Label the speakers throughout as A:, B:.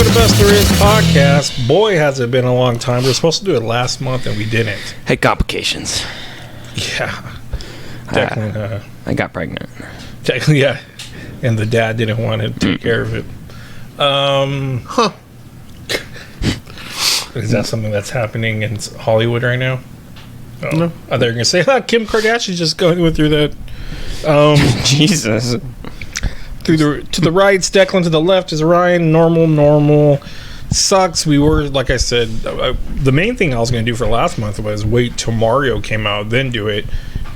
A: for the Best There Is podcast. Boy, has it been a long time. We were supposed to do it last month and we didn't.
B: Had complications.
A: Yeah. Declan,
B: I got pregnant.
A: Technically, yeah. And the dad didn't want to take care of it. Is that something that's happening in Hollywood right now? Oh. No. I thought you were going to say, Kim Kardashian's just going through that.
B: Jesus.
A: To the right, Declan. To the left is Ryan. Normal. Sucks. We were, like I said, the main thing I was going to do for last month was wait till Mario came out, then do it.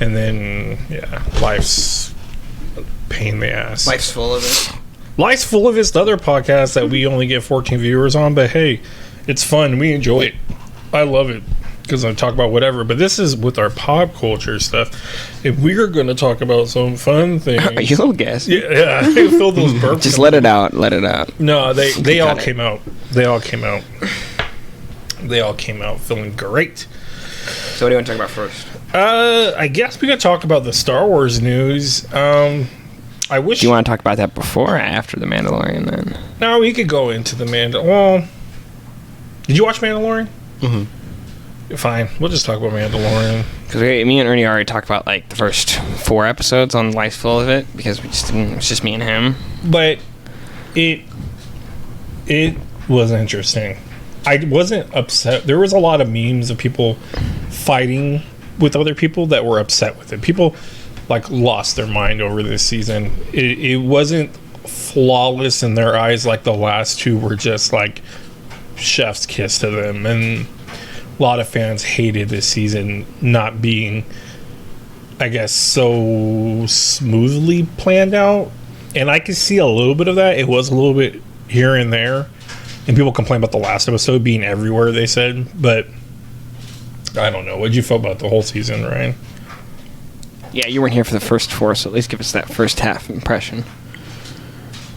A: And then, yeah, life's a pain in the ass.
B: Life's full of it.
A: Life's full of it. The other podcast that we only get 14 viewers on, but hey, it's fun. We enjoy it. I love it because I talk about whatever. But this is with our pop culture stuff. If we're going to talk about some fun things,
B: Are you a little guess?
A: Yeah, I fill those burps.
B: Just let it out. Let it out.
A: No, they all came out. They all came out feeling great.
B: So what do you want to talk about first?
A: I guess we could talk about the Star Wars news. I wish.
B: Do you want to talk about that before or after the Mandalorian? Then
A: no, we could go into the Well, did you watch Mandalorian? Mm-hmm. Fine, we'll just talk about Mandalorian.
B: Because me and Ernie already talked about like the first 4 episodes on Life's Full of It because we just didn't. It's just me and him.
A: But it was interesting. I wasn't upset. There was a lot of memes of people fighting with other people that were upset with it. People like lost their mind over this season. It wasn't flawless in their eyes like the last 2 were just like chef's kiss to them, and a lot of fans hated this season not being, I guess, so smoothly planned out. And I could see a little bit of that. It was a little bit here and there, and people complain about the last episode being everywhere, they said, but I don't know. What'd you feel about the whole season, Ryan?
B: Yeah, you weren't here for the first 4, so at least give us that first half impression.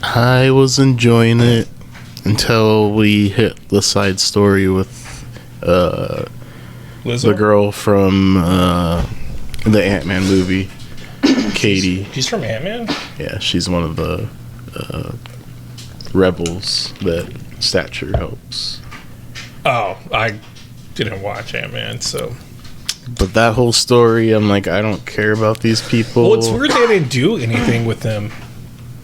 C: I was enjoying it until we hit the side story with the girl from the Ant-Man movie, Katie.
A: She's from Ant-Man?
C: Yeah, she's one of the rebels that Stature helps.
A: Oh, I didn't watch Ant-Man, so.
C: But that whole story, I'm like, I don't care about these people.
A: Well, it's weird they didn't do anything with them.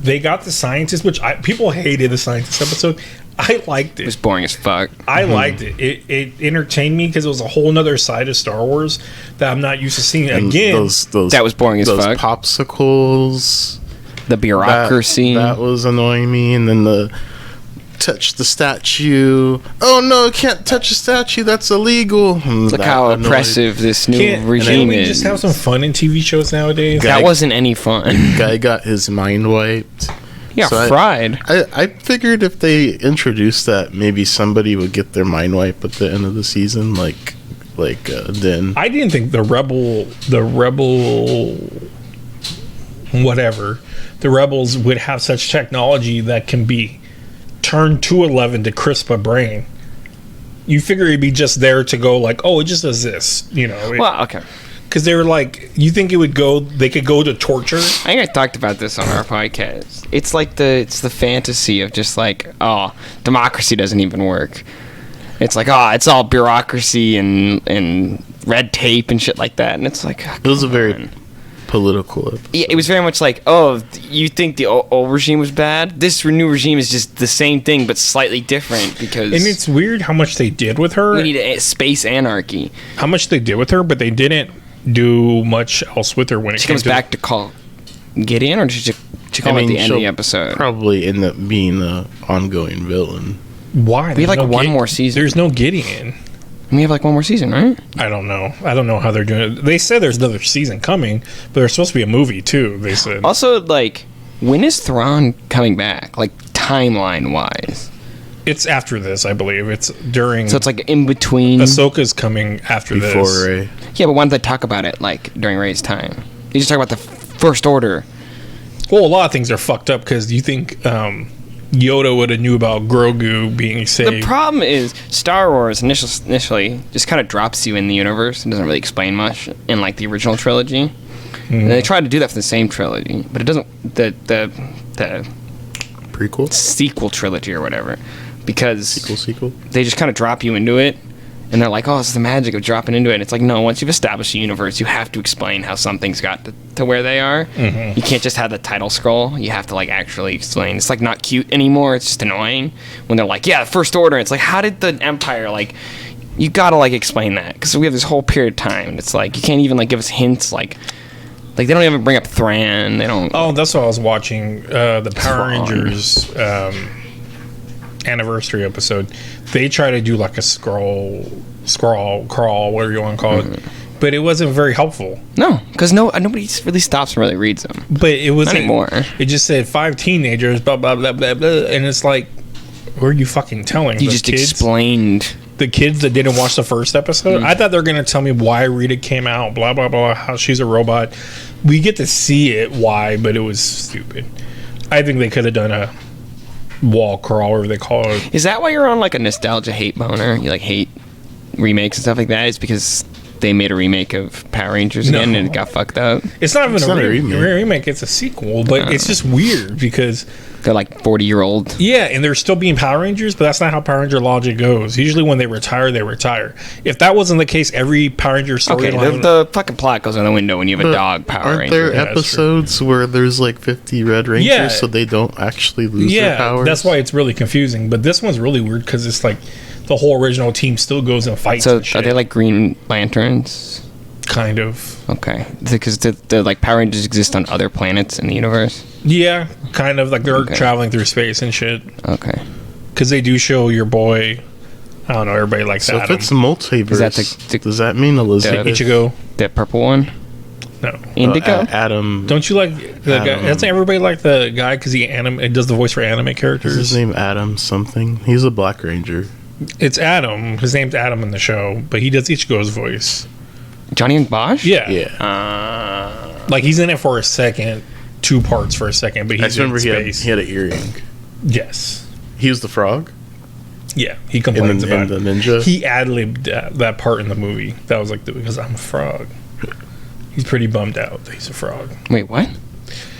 A: They got the scientist, which people hated the scientist episode. I liked it.
B: It was boring as fuck.
A: I liked it. It entertained me because it was a whole nother side of Star Wars that I'm not used to seeing.
C: And
A: again,
B: that was boring as fuck.
C: Those popsicles.
B: The bureaucracy.
C: That was annoying me. And then the touch the statue. Oh no, can't touch a statue. That's illegal.
B: Look how oppressive this new regime
A: we
B: is.
A: Just have some fun in TV shows nowadays.
B: That wasn't any fun.
C: Guy got his mind wiped.
B: Yeah, so fried.
C: I figured if they introduced that, maybe somebody would get their mind wiped at the end of the season, like Din.
A: I didn't think the rebels would have such technology that can be turned to 11 to crisp a brain. You figure it'd be just there to go like, oh, it just does this, you know?
B: Well, okay.
A: Because they were like, you think they could go to torture?
B: I think I talked about this on our podcast. It's like the fantasy of just like, oh, democracy doesn't even work. It's like, oh, it's all bureaucracy and red tape and shit like that. And it's like, oh,
C: it was a very political episode.
B: Yeah, it was very much like, oh, you think the old regime was bad? This new regime is just the same thing but slightly different because.
A: And it's weird how much they did with her.
B: We need a space anarchy.
A: How much they did with her, but they didn't do much else with her when
B: she comes back to call Gideon, or did she come at the end of the episode?
C: Probably end up being an ongoing villain.
A: Why?
B: We have like one more season.
A: There's no Gideon.
B: We have like one more season, right?
A: I don't know how they're doing it. They said there's another season coming, but there's supposed to be a movie too, they said.
B: Also, like, when is Thrawn coming back? Like, timeline wise?
A: It's after this, I believe. It's during.
B: So it's like in between.
A: Ahsoka's coming after this.
C: Before Rey.
B: Yeah, but why don't they talk about it like during Rey's time? You just talk about the First Order.
A: Well, a lot of things are fucked up because you think Yoda would have knew about Grogu being saved.
B: The problem is Star Wars initially just kind of drops you in the universe and doesn't really explain much in like the original trilogy. And they tried to do that for the same trilogy, but it doesn't. The
C: prequel,
B: sequel trilogy or whatever. because
C: Sequel.
B: they just kind of drop you into it. And they're like, oh, it's the magic of dropping into it. And it's like, no, once you've established a universe, you have to explain how something's got to where they are.
A: Mm-hmm.
B: You can't just have the title scroll. You have to, like, actually explain. It's, like, not cute anymore. It's just annoying when they're like, yeah, the First Order. It's like, how did the Empire, like, you gotta, like, explain that. Because we have this whole period of time. And it's like, you can't even, like, give us hints, like they don't even bring up Thran. They don't.
A: Oh, that's what I was watching. The Power Rangers anniversary episode. They try to do like a crawl, whatever you want to call it, but it wasn't very helpful.
B: No, because nobody really stops and really reads them.
A: But it wasn't
B: anymore.
A: It just said 5 teenagers, blah blah blah blah blah, and it's like, who are you fucking telling?
B: You just explained.
A: The kids that didn't watch the first episode, I thought they were going to tell me why Rita came out, blah, blah, blah, how she's a robot. We get to see it, why, but it was stupid. I think they could have done a wall crawl, whatever they call it.
B: Is that why you're on, like, a nostalgia hate boner? You, like, hate remakes and stuff like that? Is because they made a remake of Power Rangers again and it got fucked up?
A: It's not even a remake. It's a sequel, but it's just weird because...
B: They're like 40-year-old.
A: Yeah, and they're still being Power Rangers, but that's not how Power Ranger logic goes. Usually when they retire, they retire. If that wasn't the case, every Power Ranger storyline...
B: Okay, the fucking plot goes out the window when you have a dog Power Ranger.
C: Aren't there episodes where there's like 50 Red Rangers so they don't actually lose their powers?
A: That's why it's really confusing. But this one's really weird because it's like the whole original team still goes and fights and shit.
B: Are they like Green Lanterns?
A: Kind of.
B: Okay. Because the like Power Rangers exist on other planets in the universe?
A: Yeah, kind of. Like they're traveling through space and shit.
B: Okay.
A: Because they do show your boy... I don't know, everybody likes
C: that. So if it's multiverse, does that mean Elizabeth?
A: Ichigo?
B: That purple one?
A: No.
B: Indigo?
C: Adam.
A: Don't you like the guy? Doesn't everybody like the guy because he does the voice for anime characters?
C: Is his name Adam something? He's a Black Ranger.
A: It's Adam. His name's Adam in the show, but he does Ichigo's voice.
B: Johnny and Bosch?
A: Yeah.
C: Yeah.
A: Like he's in it for a second, 2 parts for a second, but he's in space.
C: He had an earring.
A: Yes.
C: He was the frog?
A: Yeah, he complains about
C: the ninja.
A: He ad-libbed that part in the movie. That was like because I'm a frog. He's pretty bummed out that he's a frog.
B: Wait, what?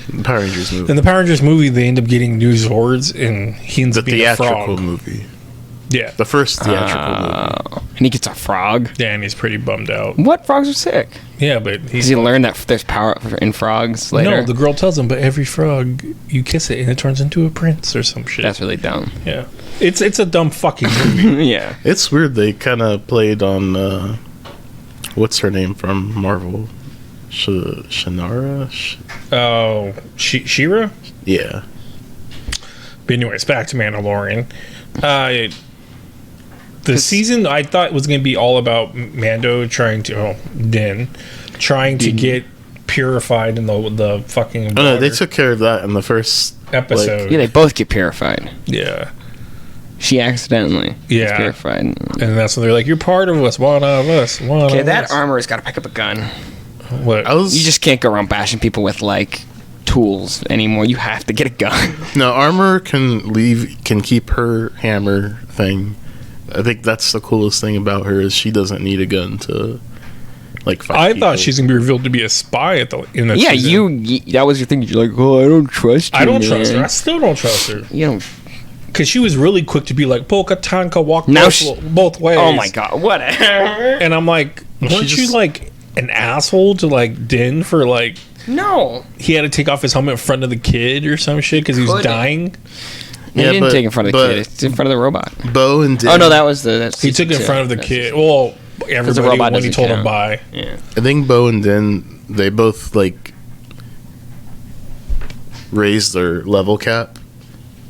C: The Power Rangers movie.
A: In the Power Rangers movie, they end up getting new Zords, and he ends up being a frog.
C: The theatrical movie.
A: Yeah,
C: the first theatrical movie.
B: And he gets a frog.
A: Yeah, and he's pretty bummed out.
B: What? Frogs are sick.
A: Yeah, but
B: does he learn that there's power in frogs later?
A: No, the girl tells him, but every frog you kiss it and it turns into a prince or some shit.
B: That's really dumb.
A: Yeah, it's a dumb fucking movie.
B: Yeah,
C: it's weird. They kind of played on what's her name from Marvel, Shannara.
A: Oh, She-Ra.
C: Yeah.
A: But anyways, back to Mandalorian. The season I thought was going to be all about Mando trying to get purified in the fucking water.
C: Oh no, they took care of that in the first
A: episode.
B: Yeah, they both get purified.
A: Yeah.
B: She accidentally gets purified.
A: And that's when they're like, you're part of us, one of us, one
B: Okay,
A: of
B: that
A: us.
B: armor's got to pick up a gun.
A: What?
B: You just can't go around bashing people with, like, tools anymore. You have to get a gun.
C: No, armor can keep her hammer thing. I think that's the coolest thing about her is she doesn't need a gun to like fight.
A: I thought she's gonna be revealed to be a spy in the
B: season. That was your thing. You're like, oh, I don't trust her.
A: I don't trust her. I still don't trust her.
B: You don't.
A: Because she was really quick to be like, Polka Tonka walk both ways.
B: Oh my god, whatever.
A: And I'm like, weren't you like an asshole to like Din for like?
B: No.
A: He had to take off his helmet in front of the kid or some shit because he was dying.
B: Yeah, he didn't take it in front of the kid. It's in front of the robot.
C: Bo and Din.
B: Oh no, that was
A: he took it in front of the kid. Well, everybody when he told him bye.
B: Yeah.
C: I think Bo and Din, they both like raised their level cap,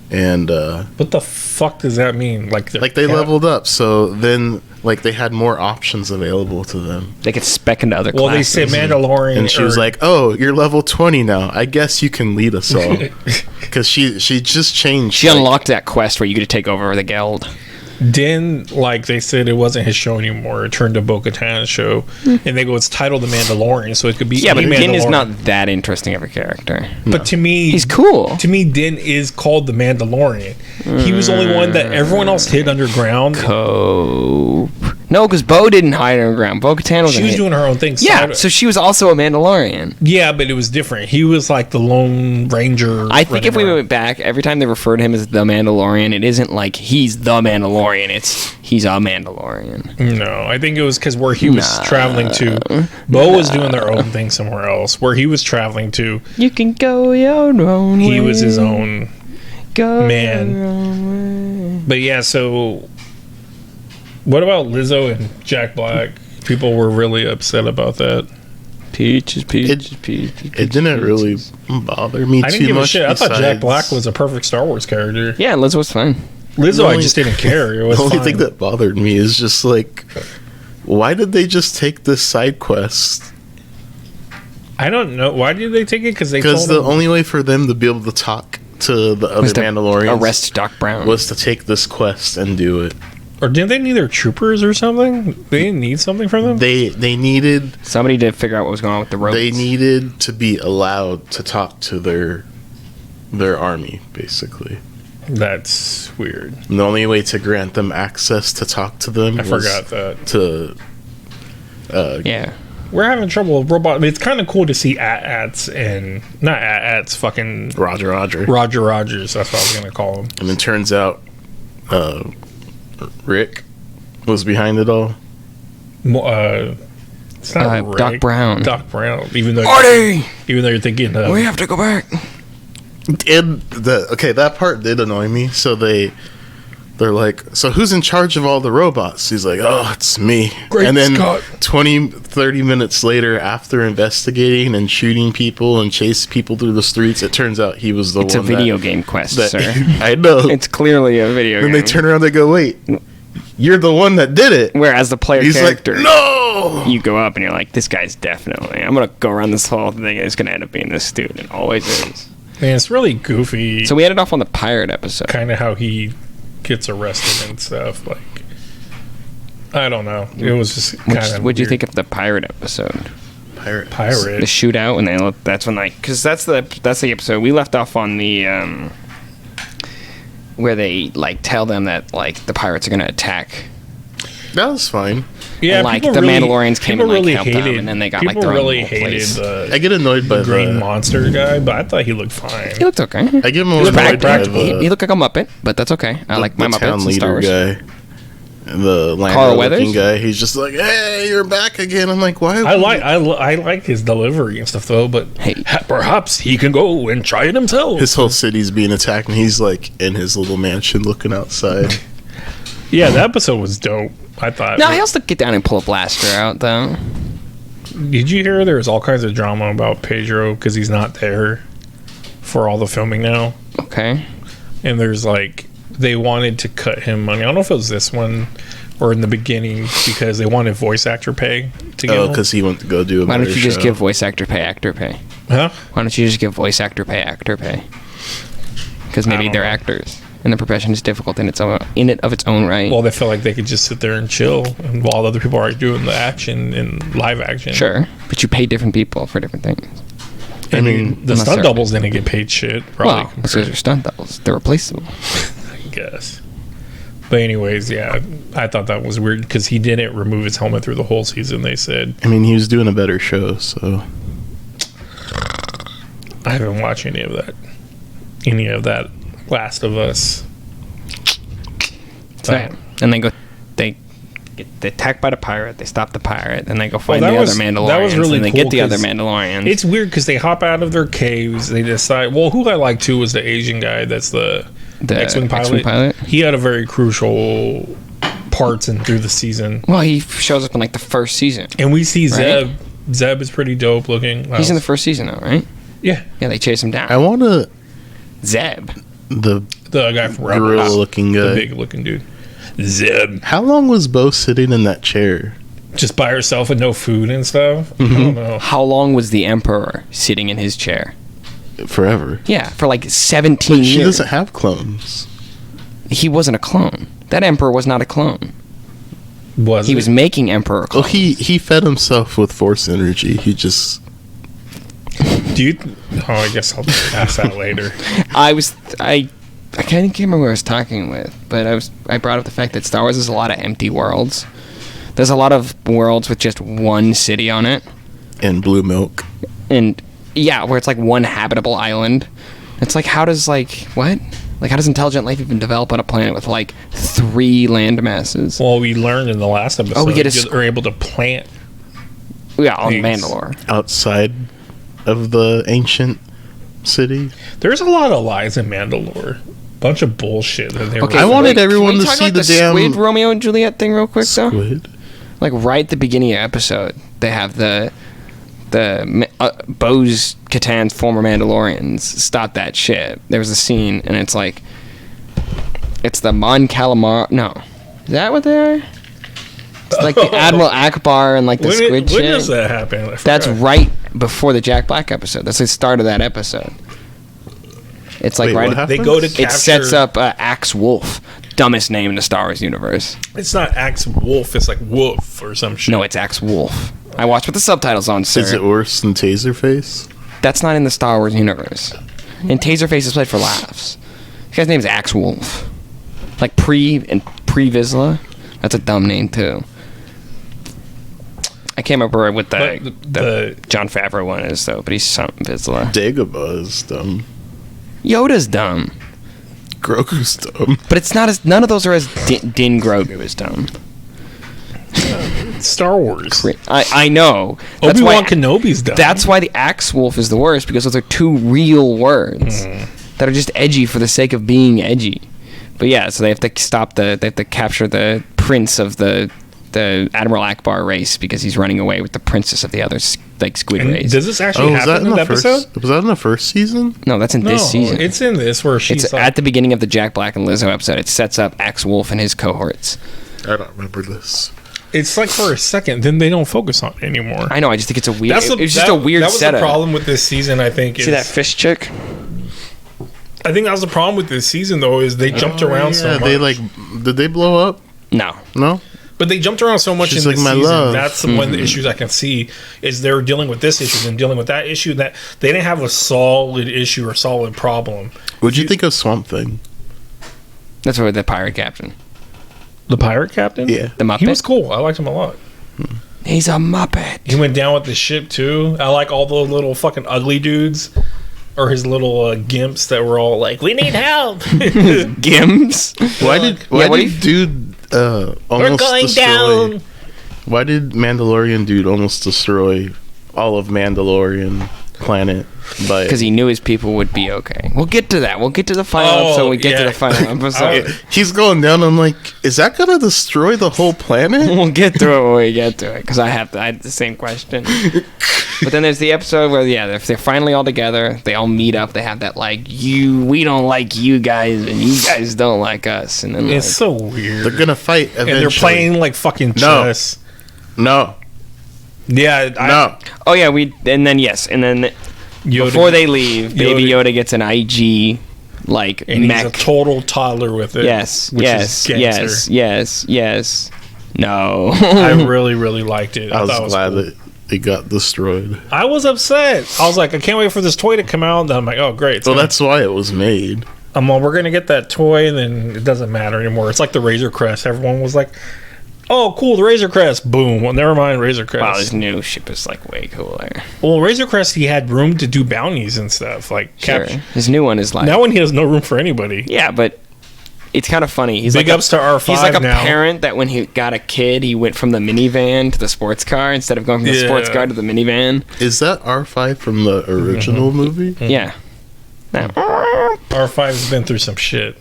C: and
A: what the fuck does that mean? Like
C: they leveled up, so then like they had more options available to them.
B: They could spec into other classes.
A: Well, they said Mandalorian,
C: and she was like, "Oh, you're level 20 now. I guess you can lead us all." Because she just changed.
B: She unlocked that quest where you get to take over the guild.
A: Din, like they said, it wasn't his show anymore. It turned to Bo-Katan's show, and they go, it's titled The Mandalorian, so it could be.
B: Yeah, but Din is not that interesting of a character.
A: But to me,
B: he's cool.
A: To me, Din is called the Mandalorian. He was the only one that everyone else hid underground.
B: Cope. No, because Bo didn't hide underground. Bo-Katan was.
A: She was doing her own thing.
B: Yeah, so she was also a Mandalorian.
A: Yeah, but it was different. He was like the Lone Ranger.
B: I think if we went back, every time they refer to him as the Mandalorian, it isn't like he's the Mandalorian. It's he's a Mandalorian.
A: No, I think it was because where he was traveling to, Bo was doing their own thing somewhere else. Where he was traveling to,
B: you can go your own way.
A: He was his own man.
B: Your own way.
A: But yeah, so what about Lizzo and Jack Black? People were really upset about that.
B: Peaches.
C: It didn't really bother me
A: I didn't
C: too
A: give a
C: much.
A: shit. I thought Jack
C: besides-
A: Black was a perfect Star Wars character.
B: Yeah, Liz was fine.
A: Lizzo,
C: The
A: I
C: only-
A: just didn't care. It was
C: The only
A: fine.
C: thing that bothered me is just like, why did they just take this side quest?
A: I don't know. Why did they take it? Because
C: Because the only way for them to be able to talk to the other
B: Was to
C: Mandalorians
B: arrest Doc Brown.
C: was to take this quest and do it.
A: Or didn't they need their troopers or something? They didn't need something from them?
C: They needed
B: Somebody did figure out what was going on with the robots.
C: they needed to be allowed to talk to their army, basically.
A: That's weird.
C: And the only way to grant them access to talk to them
A: I
C: was
A: forgot that.
C: to
B: Yeah.
A: We're having trouble with robot. I mean, it's kind of cool to see AT-ATs and not AT-ATs, fucking
C: Roger.
A: Roger Rogers. That's what I was gonna call him.
C: And it turns out Rick was behind it all.
A: It's not Rick.
B: Doc Brown.
A: Doc Brown. Even though
B: Marty!
A: you're thinking,
B: We have to go back.
C: And that part did annoy me. So they're like, so who's in charge of all the robots? He's like, oh, it's me.
A: Great
C: and then
A: Scott.
C: 30 minutes later, after investigating and shooting people and chase people through the streets, it turns out he was the
B: It's a
C: one
B: video game quest,
C: that
B: sir.
C: I know.
B: It's clearly a video
C: Then
B: game.
C: they turn around, they go, wait, you're the one that did it.
B: Whereas the player
C: He's
B: character,
C: like, no.
B: you go up and you're like, this guy's definitely. I'm gonna go around this whole thing. It's gonna end up being this dude. It always is.
A: man, it's really goofy.
B: So we ended off on the pirate episode.
A: Kind of how he gets arrested and stuff. Like, I don't know. It was just kind of.
B: What'd you think of the pirate episode?
C: Pirate.
B: The shootout when that's when because that's the episode we left off on the where they tell them that the pirates are gonna attack.
C: That was fine.
A: Yeah,
B: And,
A: people
B: the
A: really-
B: Mandalorians came
A: people
B: and
A: really
B: helped them,
A: hated-
B: and then they got
A: people
B: their own
A: really
B: little
A: hated
B: place.
C: I get annoyed by
A: the green
C: the
A: monster guy, but I thought he looked fine.
B: He looked okay.
C: I get more
A: was
C: annoyed by
A: practical.
B: He looked like a Muppet, but that's okay. I like my
C: the
B: Muppets
C: town
B: and Star
C: leader
B: Wars.
C: guy. The
B: Carl
C: Lando-looking
B: Weathers?
C: guy. He's just like, hey, you're back again. I'm like, why?
A: I like his delivery and stuff though, but
B: Hey.
A: perhaps he can go and try it himself.
C: His whole city's being attacked, and he's like in his little mansion looking outside.
A: Yeah, that episode was dope. I thought.
B: No, he'll still get down and pull a blaster out though.
A: Did you hear there was all kinds of drama about Pedro because he's not there for all the filming now?
B: Okay.
A: And there's they wanted to cut him money. I don't know if it was this one or in the beginning because they wanted voice actor pay to get
C: Oh,
A: him.
C: because he went to go do a
B: Why don't
C: better
B: you just
C: show.
B: give voice actor pay actor pay?
A: Huh?
B: Why don't you just give voice actor pay actor pay? Because maybe
A: don't
B: they're
A: know.
B: actors, and the profession is difficult in its own of its own right.
A: Well, they feel like they could just sit there and chill, and while other people are doing the action in live action.
B: Sure, but you pay different people for different things.
A: I mean, the
B: unless
A: stunt
B: they're-
A: doubles didn't get paid shit. Probably,
B: Well, because they're stunt doubles, they're replaceable.
A: I guess. But anyways, yeah, I thought that was weird because he didn't remove his helmet through the whole season. They said
C: I mean, he was doing a better show, so
A: I haven't watched any of that. Any of that Last of Us.
B: So, and they get attacked by the pirate. They stop the pirate, then they go find
A: that
B: the
A: was-
B: other Mandalorians.
A: that was really
B: and they
A: cool
B: get the other
A: 'cause
B: Mandalorians.
A: It's weird because they hop out of their caves. They decide. Well, who I like too was the Asian guy. That's the X-Wing pilot. He had a very crucial parts in through the season.
B: Well, he shows up in the first season.
A: And we see
B: Right?
A: Zeb. Zeb is pretty dope looking.
B: He's in the first season, though, right?
A: Yeah,
B: Yeah, they chase him down.
C: I want to
B: Zeb.
C: the
A: the guy from Rebels.
C: gorilla-looking
A: The
C: guy.
A: big looking dude. Zeb.
C: How long was Bo sitting in that chair?
A: Just by herself and no food and stuff. I don't know.
B: How long was the Emperor sitting in his chair?
C: Forever.
B: Yeah, for 17
C: She
B: years.
C: doesn't have clones.
B: He wasn't a clone. That Emperor was not a clone. He was making Emperor
C: Well,
B: clones.
C: he fed himself with Force energy. He just
A: Do you? Oh, I guess I'll ask that later.
B: I kind of can't remember who I was talking with, but I brought up the fact that Star Wars is a lot of empty worlds. There's a lot of worlds with just one city on it.
C: And blue milk.
B: And yeah, where it's like one habitable island. It's like, how does what? Like, how does intelligent life even develop on a planet with 3 land masses?
A: Well, we learned in the last episode
B: we get
A: are able to plant.
B: Yeah, on
A: things.
B: Mandalore.
C: Outside of the ancient city.
A: There's a lot of lies in Mandalore. Bunch of bullshit that they
B: Okay,
C: I wanted
B: wait,
C: everyone
B: can we
C: to
B: talk
C: see
B: about
C: the damn
B: Squid Romeo and Juliet thing real quick, though?
C: squid.
B: Right at the beginning of the episode, they have the Bo's Katan's former Mandalorians stop that shit. There was a scene, and it's it's the Mon Calamar. No, is that what they are? It's the Admiral Akbar and the squid shit.
A: When does that happen?
B: That's right before the Jack Black episode. That's the start of that episode. It's
C: Wait,
B: right.
C: what happened?
A: They go to capture.
B: It sets up Axe Wolf, dumbest name in the Star Wars universe.
A: It's not Axe Wolf. It's like Wolf or some shit.
B: No, it's Axe Wolf. I watched with the subtitles on, sir.
C: Is it worse than Taserface?
B: That's not in the Star Wars universe. And Taserface is played for laughs. This guy's name's Axe Wolf. Pre Vizsla. That's a dumb name too. I can't remember what the Jon Favreau one is though, but he's something Vizsla.
C: Dagobah is dumb.
B: Yoda's dumb.
C: Grogu's dumb.
B: But it's not as none of those are as Din Grogu is dumb.
A: Star Wars.
B: I know. That's
A: Obi-Wan
B: why
A: Kenobi's dumb.
B: That's why the Axe Wolf is the worst, because those are 2 real words that are just edgy for the sake of being edgy. But yeah, so they have to they have to capture the prince of the Admiral Akbar race because he's running away with the princess of the other squid
A: And
B: race.
A: does this actually
C: was that
A: happen in the episode?
C: Was that in the first season?
B: No, that's in this season.
A: It's in this where she's
B: It's at the beginning of the Jack Black and Lizzo episode. It sets up Axe Wolf and his cohorts.
C: I don't remember this.
A: It's for a second, then they don't focus on it anymore.
B: I know. I just think it's a weird.
A: That's
B: It's just a weird
A: That was
B: setup.
A: the problem with this season, I think.
B: See that fish chick?
A: I think that was the problem with this season, though, is they jumped around so much.
C: They did they blow up?
B: No.
C: No.
A: But they jumped around so much
C: She's
A: in
C: like,
A: this
C: "My
A: season.
C: love."
A: That's one of the issues I can see is they're dealing with this issue and dealing with that issue. That they didn't have a solid issue or solid problem.
C: What'd you think of Swamp Thing?
B: That's what the pirate captain.
A: The pirate captain?
C: Yeah.
B: The Muppet.
A: He was cool. I liked him a lot.
B: He's a Muppet.
A: He went down with the ship, too. I like all the little fucking ugly dudes. Or his little gimps that were all like, "We need help."
B: Gims.
C: Why did dude almost
A: We're going
C: destroy?
A: down.
C: Why did Mandalorian dude almost destroy all of Mandalorian planet?
B: Because he knew his people would be okay. We'll get to that. We'll get to the final episode when we get to the final episode.
C: He's going down. I'm like, is that gonna destroy the whole planet?
B: We'll get to it when we get to it. Because I had the same question. But then there's the episode where, if they're finally all together, they all meet up. They have that, we don't like you guys, and you guys don't like us. And then
A: It's so weird.
C: They're gonna fight eventually.
A: And they're playing fucking chess.
C: No.
A: Yeah.
C: No.
B: Oh, yeah, and then
A: Yoda,
B: before they leave, Baby Yoda gets an IG,
A: and
B: mech.
A: he's a total toddler with it.
B: Yes,
A: which
B: yes,
A: is
B: yes, yes, yes. No.
A: I really, really liked it.
C: I was
A: thought it
C: glad
A: cool.
C: that it got destroyed.
A: I was upset. I was like, I can't wait for this toy to come out. And I'm like, oh, great.
C: Well, that's why it was made.
A: We're going to get that toy, and then it doesn't matter anymore. It's like the Razor Crest. Everyone was like, oh, cool, the Razor Crest. Boom. Well, never mind Razor Crest.
B: Wow, this new ship is way cooler.
A: Well, Razor Crest, he had room to do bounties and stuff.
B: Sure. His new one is
A: now when he has no room for anybody.
B: Yeah, but it's kind of funny. He's
A: Big ups to R5
B: He's like a
A: now.
B: parent that when he got a kid, he went from the minivan to the sports car instead of going from the sports car to the minivan.
C: Is that R5 from the original movie?
B: Yeah. No.
A: R5's been through some shit.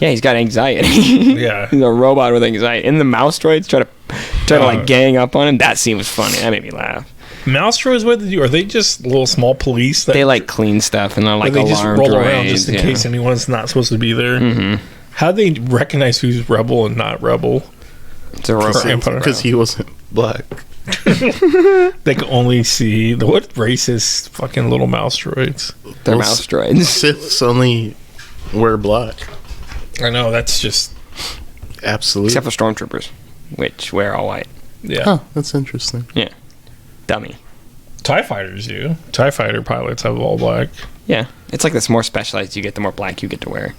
B: Yeah, he's got anxiety.
A: Yeah.
B: He's a robot with anxiety. And the mouse droids try to gang up on him. That scene was funny. That made me laugh.
A: Mouse droids, what do they do? Are they just little small police?
B: They clean stuff and they're
A: they
B: alarm
A: just roll around
B: droids,
A: just in case anyone's not supposed to be there? Mm-hmm. How do they recognize who's rebel and not rebel?
B: It's a robot.
C: Because he wasn't black.
A: They can only see what racist fucking little mouse droids.
B: They're mouse droids.
C: Siths only wear black.
A: I know, that's just
C: Absolutely.
B: Except for stormtroopers, which wear all white.
A: yeah.
C: Huh, that's interesting.
B: Yeah. Dummy.
A: TIE fighters do. TIE fighter pilots have all black.
B: Yeah. It's like the more specialized you get, the more black you get to wear.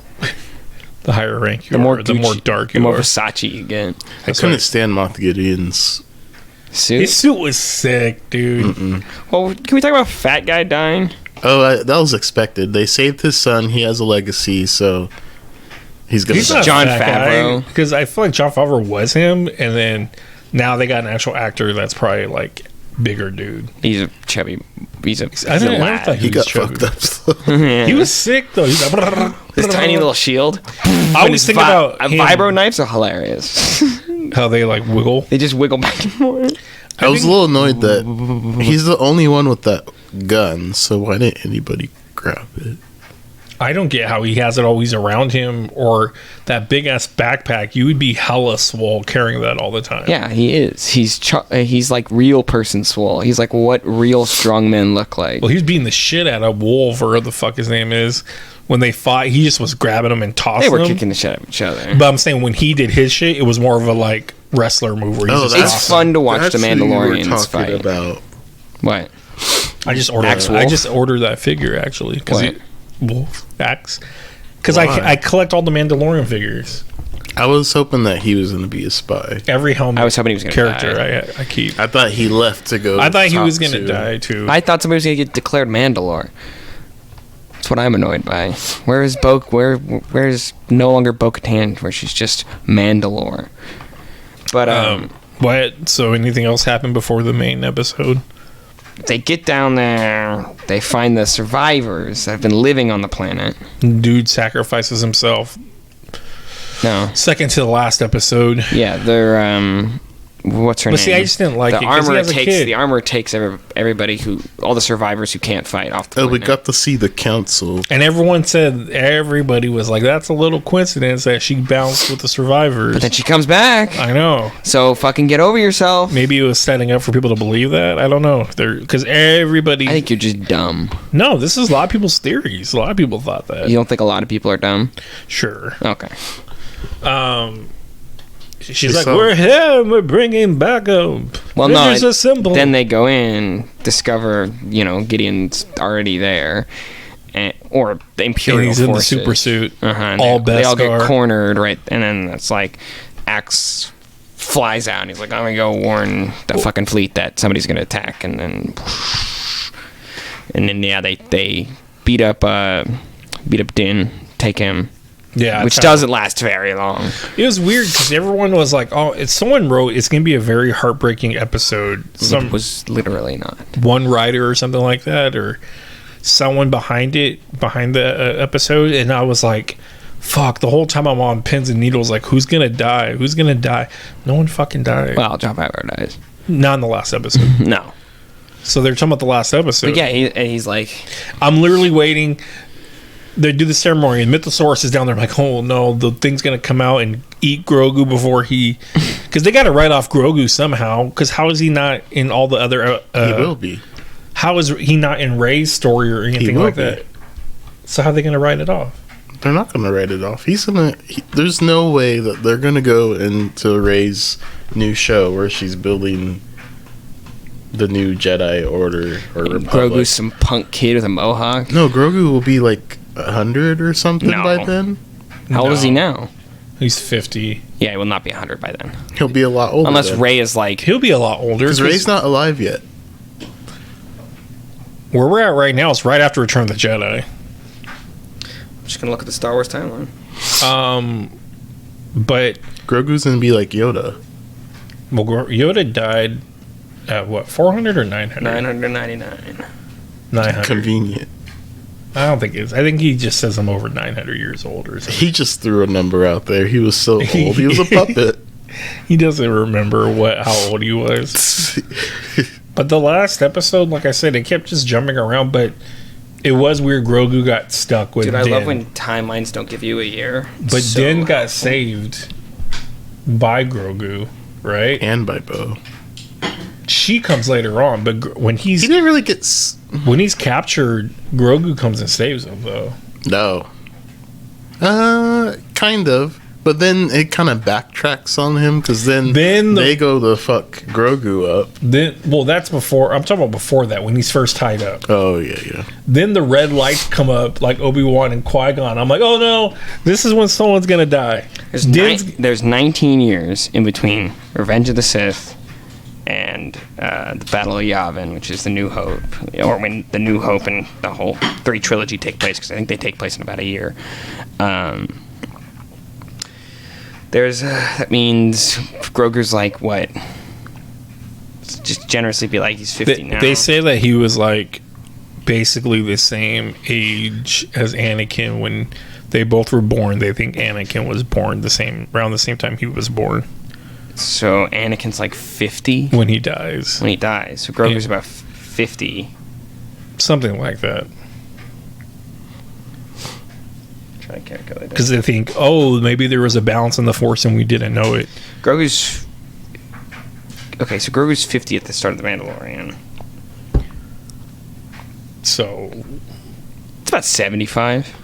A: The higher rank you
B: The more
A: are, the more
B: Gucci-
A: dark
B: the
A: you
B: more
A: are.
B: Versace you get.
C: I couldn't stand Moff Gideon's.
B: Suit.
A: His suit was sick, dude.
B: Well, can we talk about Fat Guy dying?
C: Oh, that was expected. They saved his son. He has a legacy, so he's gonna
A: He's
C: die.
A: not
B: Jon
A: Jon
B: Favreau.
A: Favreau. Because I feel like Jon Favreau was him, and then now they got an actual actor that's probably like bigger dude.
B: He's a chubby. He's a.
A: I
B: he's a
A: never
B: lad.
A: thought
C: He
A: was
C: got
A: chubby.
C: fucked up. So.
B: Yeah.
A: He was sick though. He's like,
B: His tiny little shield.
A: I always think about him,
B: vibro knives are hilarious.
A: how they like wiggle.
B: They just wiggle back and forth.
C: I was a little annoyed that he's the only one with that gun, so why didn't anybody grab it?
A: I don't get how he has it always around him, or that big ass backpack. You would be hella swole carrying that all the time.
B: Yeah, he is. He's like real person swole. He's like what real strong men look like.
A: Well, he was beating the shit out of Wolf, or whatever the fuck his name is. When they fought, he just was grabbing them and tossing
B: They were
A: them.
B: kicking the shit out of each other.
A: But I'm saying when he did his shit, it was more of a like wrestler move where he's just
B: It's
A: tossing.
B: fun to watch the
C: That's who you were
B: Mandalorians
C: talking
B: fight.
C: about.
B: What?
A: I just ordered.
B: Axe
A: I
B: Wolf?
A: just ordered that figure actually
B: What?
A: Wolf Axe. Because
C: Why?
A: I collect all the Mandalorian figures.
C: I was hoping that he was going to be a spy.
A: Every helmet.
B: I was hoping he was gonna
A: character
B: die.
A: I keep.
C: I thought he left to go.
A: I thought he
C: talk
A: was gonna
C: to-
A: die too.
B: I thought somebody was gonna get declared Mandalore. That's what I'm annoyed by. Where is where's no longer Bo-Katan, where she's just Mandalore? But
A: What? So anything else happened before the main episode?
B: they get down there, they find the survivors that have been living on the planet.
A: Dude sacrifices himself.
B: No,
A: Second to the last episode.
B: yeah, they're what's her
A: But
B: name?
A: see, I just didn't like
B: the
A: it 'cause he
B: armor
A: has a
B: takes
A: kid.
B: the armor takes everybody all the survivors who can't fight off the
C: Oh, we
B: planet.
C: got to see the council.
A: And everybody was like, that's a little coincidence that she bounced with the survivors.
B: But then she comes back.
A: I know.
B: So fucking get over yourself.
A: Maybe it was setting up for people to believe that. I don't know. Because everybody.
B: I think you're just dumb.
A: No, this is a lot of people's theories. A lot of people thought that.
B: You don't think a lot of people are dumb?
A: Sure.
B: Okay.
A: She's like,
C: saw-
A: we're here. We're bringing back a.
B: Well, no.
A: There's a symbol.
B: Then they go in, discover, Gideon's already there, or the
A: and
B: Imperial
A: he's in the
B: forces.
A: super suit.
B: Uh-huh,
A: all
B: they all get
A: Beskar.
B: cornered, right? And then it's like, Axe flies out, and he's like, I'm gonna go warn the fucking fleet that somebody's gonna attack, and then yeah, they beat up Din, take him.
A: Yeah.
B: Which
A: that's how-
B: doesn't last very long.
A: It was weird because everyone was like, oh, someone wrote it's going to be a very heartbreaking episode.
B: It was literally not.
A: One writer or something like that, or someone behind the episode. And I was like, fuck, the whole time I'm on pins and needles, like, who's going to die? Who's going to die? No one fucking died.
B: Well, Jon Favreau dies.
A: Not in the last episode.
B: No.
A: So they're talking about the last episode.
B: But yeah, he's like,
A: I'm literally waiting. They do the ceremony, and Mythosaurus is down there. I'm like, oh no, the thing's gonna come out and eat Grogu before he, because they got to write off Grogu somehow. Because how is he not in all the other?
C: He will be.
A: How is he not in Rey's story or anything
C: will
A: like
C: be.
A: that? So how are they gonna write it off?
C: They're not going to write it off. There's no way that they're going to go into Rey's new show where she's building the new Jedi Order or Republic.
B: Grogu's some punk kid with a mohawk.
C: No, Grogu will be like 100 or something
B: No.
C: by then.
B: How old is he
A: No.
B: now?
A: He's 50.
B: Yeah, he will not be 100 by then.
C: He'll be a lot older.
B: Unless Rey is like,
A: He'll be a lot older.
C: Because Rey's not alive yet.
A: Where we're at right now is right after Return of the Jedi.
B: I'm just gonna look at the Star Wars timeline.
A: But
C: Grogu's going to be like Yoda.
A: well, Yoda died at what, 400 or 900?
B: 999.
A: 900.
C: Convenient.
A: I don't think it is. I think he just says I'm over 900 years old or something.
C: He just threw a number out there. He was so old. He was a puppet.
A: He doesn't remember how old he was. But the last episode, like I said, it kept just jumping around, but it was weird. Grogu got stuck with
B: Dude, I
A: Din.
B: love when timelines don't give you a year.
A: But
B: So
A: Din got
B: helpful.
A: saved by Grogu, right?
C: And by Bo.
A: She comes later on, but when
C: He
A: he's
C: didn't really get...
A: captured, Grogu comes and saves him, though.
C: No. Kind of. But then it kind of backtracks on him because then they go to fuck Grogu up.
A: Well, that's before. I'm talking about before that when he's first tied up.
C: Oh yeah.
A: Then the red lights come up like Obi-Wan and Qui-Gon. I'm like, oh no, this is when someone's gonna die.
B: There's 19 years in between Revenge of the Sith and the Battle of Yavin, which is the New Hope, or when the New Hope and the whole 3 trilogy take place, because I think they take place in about a year. That means Grogu's like what? Just generously be like he's 50 now.
A: They say that he was like basically the same age as Anakin when they both were born. They think Anakin was born around the same time he was born.
B: So Anakin's like 50
A: when he dies.
B: So Grogu's about 50.
A: Something like that.
B: Try to calculate it.
A: Because they think, oh, maybe there was a balance in the Force and we didn't know it.
B: Grogu's 50 at the start of the Mandalorian. So it's about 75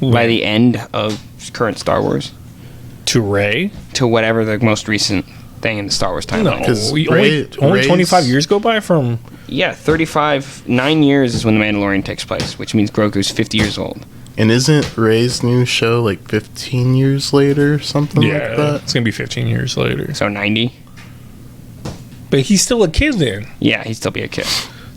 B: by the end of current Star Wars.
A: To Rey?
B: To whatever the most recent thing in the Star Wars timeline.
A: No, only 25 years go by from...
B: Yeah, 9 years is when The Mandalorian takes place, which means Grogu's 50 years old.
C: And isn't Rey's new show like 15 years later, something like that?
A: It's going to be 15 years later.
B: So 90?
A: But he's still a kid then.
B: Yeah, he'd still be a kid.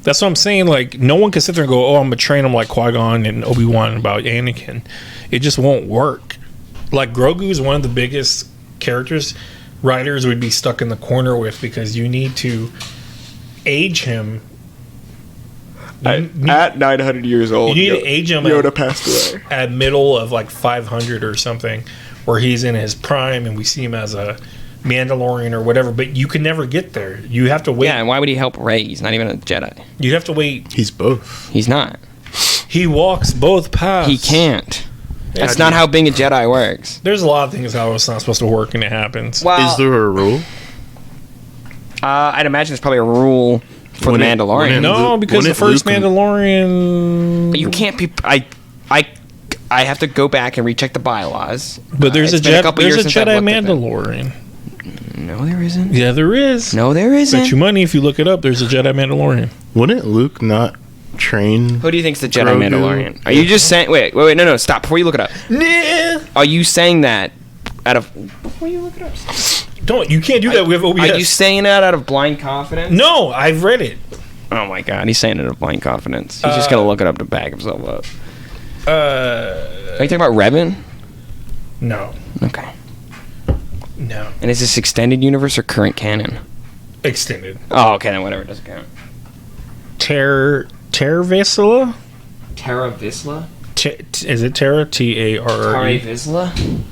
A: That's what I'm saying. Like, no one can sit there and go, oh, I'm going to train him like Qui-Gon and Obi-Wan about Anakin. It just won't work. Like, Grogu is one of the biggest characters writers would be stuck in the corner with because you need to age him.
B: At 900 years old,
A: you need to age him
B: Yoda passed away.
A: At middle of like 500 or something, where he's in his prime and we see him as a Mandalorian or whatever, but you can never get there. You have to wait.
B: Yeah, and why would he help Rey? He's not even a Jedi.
A: You have to wait.
C: He's both.
B: He's not.
A: He walks both paths.
B: He can't. That's not how being a Jedi works.
A: There's a lot of things how it's not supposed to work and it happens.
C: Well, is there a rule?
B: I'd imagine there's probably a rule for the Mandalorian.
A: No, because the first Mandalorian...
B: But you can't be... I have to go back and recheck the bylaws.
A: But there's a Jedi Mandalorian.
B: No, there isn't.
A: Yeah, there is.
B: No, there isn't.
A: Bet you money if you look it up, there's a Jedi Mandalorian.
C: Wouldn't Luke not train...
B: Who do you think's the Jedi Mandalorian? Are you just saying... Wait, no, stop. Before you look it up.
A: Nah.
B: Are you saying that out of... Before you look it up...
A: You can't do that with OBS.
B: Are you saying that out of blind confidence?
A: No, I've read it.
B: Oh my god, he's saying it out of blind confidence. He's just gonna look it up to back himself up. Are you talking about Revan?
A: No.
B: Okay.
A: No.
B: And is this extended universe or current canon?
A: Extended.
B: Oh, okay, then whatever, it doesn't count.
A: Terra Vizsla?
B: Terra Vizsla?
A: Is it Terra? T-A-R-R-E?
B: Terra Vizsla?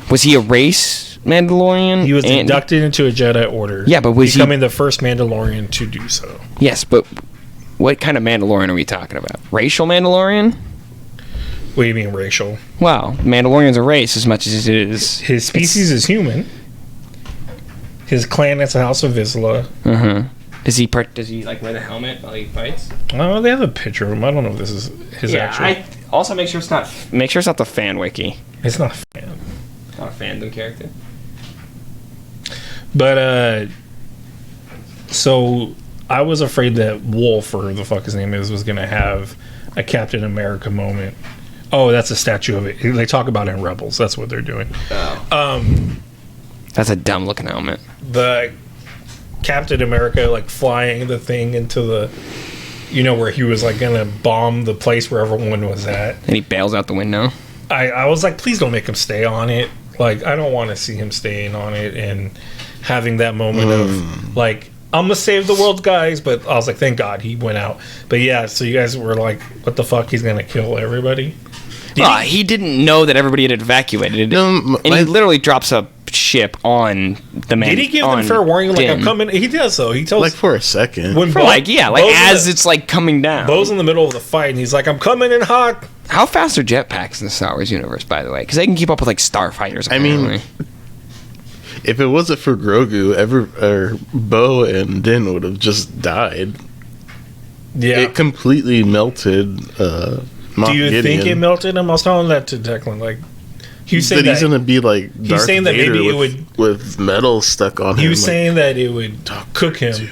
B: Was he a race Mandalorian?
A: He was inducted into a Jedi Order.
B: Yeah, but was
A: becoming the first Mandalorian to do so.
B: Yes, but what kind of Mandalorian are we talking about? Racial Mandalorian?
A: What do you mean racial?
B: Well, Mandalorian's a race as much as it is...
A: His species is human. His clan is the House of Vizsla.
B: Uh-huh. Does he like wear the helmet while he fights?
A: Oh, they have a picture of him. I don't know if this is his actual...
B: Also make sure it's not the fan wiki.
A: It's not a fan.
B: Not a fandom character.
A: But, so I was afraid that Wolf, or who the fuck his name is, was going to have a Captain America moment. Oh, that's a statue of it. They talk about it in Rebels. That's what they're doing.
B: Oh. That's a dumb looking helmet.
A: The Captain America, like, flying the thing into the... You know, where he was, like, going to bomb the place where everyone was at.
B: And he bails out the window.
A: I was like, please don't make him stay on it. Like, I don't want to see him staying on it and having that moment of, like, I'm going to save the world, guys. But I was like, thank God he went out. But yeah, so you guys were like, what the fuck? He's going to kill everybody?
B: He didn't know that everybody had evacuated. And he literally drops a ship on the man.
A: Did he give them fair warning? Like, I'm coming. He does, though. He tells.
C: Like, for a second.
B: As it's, like, coming down.
A: Bo's in the middle of the fight, and he's like, I'm coming in hot.
B: How fast are jetpacks in the Star Wars universe, by the way? Because they can keep up with, like, starfighters, apparently.
C: I mean, if it wasn't for Grogu, Bo and Din would have just died.
A: Yeah.
C: It completely melted
A: Do you think it melted him? I was telling that to Declan. Like, He was
C: that
A: saying
C: he's
A: that
C: gonna be like Darth
A: saying that
C: Vader
A: maybe it
C: with metal stuck on him.
A: he was
C: like,
A: saying that it would cook him.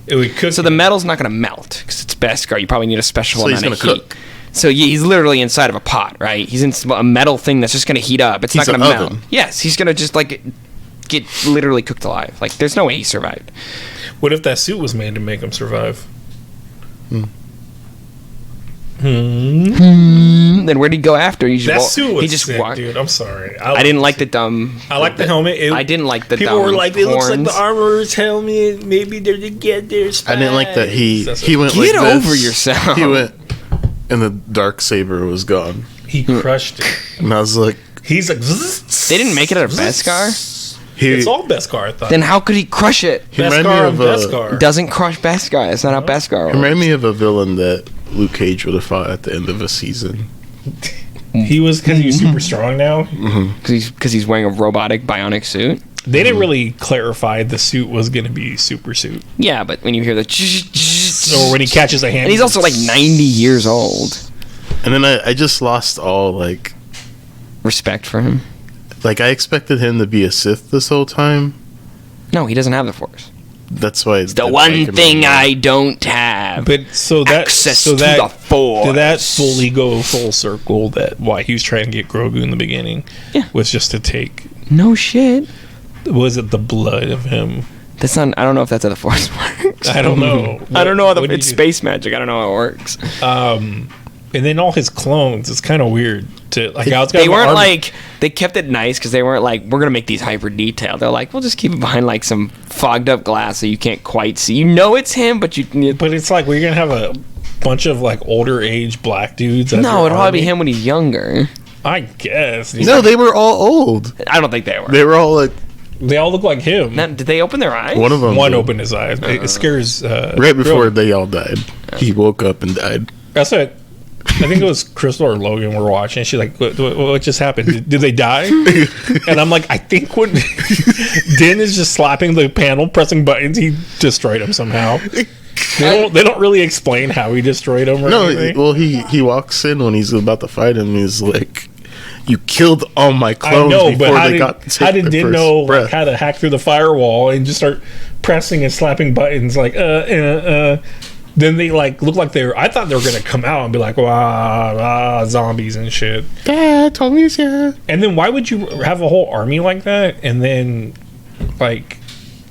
A: It would cook.
B: So the metal's not going to melt because it's Beskar. You probably need a special
C: So he's
B: amount of
C: gonna
B: heat.
C: cook.
B: So he's literally inside of a pot, right? He's in a metal thing that's just going to heat up. It's not
C: He's
B: going to
C: an
B: melt.
C: oven.
B: Yes, he's going to just like get literally cooked alive. Like there's no way he survived.
A: What if that suit was made to make him survive?
B: Then where'd he go after? He just
A: That suit was
B: he just
A: sick,
B: walked.
A: dude. I'm sorry.
B: I didn't like the dumb.
A: I like the helmet.
B: I didn't like the
A: People
B: dumb
A: were like, it looks like the
B: horns.
A: armorer's helmet. Maybe they're together.
C: I didn't like that he went
B: Get
C: like this.
B: over yourself.
C: He went, and the dark saber was gone,
A: He crushed it.
C: and I was like,
A: He's like,
B: They didn't make it out of Beskar.
C: he
A: it's all Beskar, I thought.
B: Then how could he crush it?
C: he reminded me
A: Beskar
C: of
A: and Beskar.
B: Doesn't crush Beskar. It's not how Beskar
C: He
B: works.
C: reminded me of a villain that Luke Cage would have fought at the end of a season.
A: He was because he was super strong now.
B: Because he's wearing a robotic bionic suit.
A: They didn't really clarify the suit was going to be super suit.
B: Yeah, but when you hear the
A: Or when he catches a hand.
B: and he's also like 90 years old.
C: And then I just lost all like
B: Respect for him.
C: I expected him to be a Sith this whole time.
B: No, he doesn't have the Force.
C: That's why
B: The one thing I don't have.
A: But so that
B: Access
A: so
B: to
A: that
B: the Force.
A: did that fully go full circle? That why he was trying to get Grogu in the beginning
B: Yeah.
A: was just to take.
B: No shit.
A: Was it the blood of him?
B: That's not. I don't know if that's how the Force works.
A: I don't know.
B: I don't know how
A: What did
B: it's
A: you-
B: space magic. I don't know how it works.
A: And then all his clones. It's kind of weird to like. I was
B: They weren't like. They kept it nice because they weren't like, we're gonna make these hyper detailed. They're like, we'll just keep it behind like some fogged up glass so you can't quite see. You know it's him, but you.
A: But it's like we're gonna have a bunch of like older age black dudes. as
B: No,
A: your
B: it'll probably be
A: army.
B: him when he's younger.
A: I guess. dude.
C: No, they were all old.
B: I don't think they were.
C: They were all like
A: They all look like him.
B: Now, did they open their eyes?
C: one of them.
A: One
C: did.
A: opened his eyes. It scares.
C: right before they all died. He woke up and died.
A: That's what. I think it was Crystal or Logan were watching. She's like, what just happened? Did they die? And I'm like, I think when Din is just slapping the panel, pressing buttons, he destroyed him somehow. They don't really explain how he destroyed him or
C: No,
A: anything.
C: well, he walks in when he's about to fight him. He's like, "You killed all my
A: I
C: clones
A: know,
C: before
A: but
C: they got to
A: how
C: take
A: did
C: their
A: Din
C: first
A: know like,
C: breath."
A: how to hack through the firewall and just start pressing and slapping buttons like Then they like look like they're. I thought they were gonna come out and be like, "Wow, zombies and shit."
C: Dad told me, yeah.
A: And then why would you have a whole army like that? And then like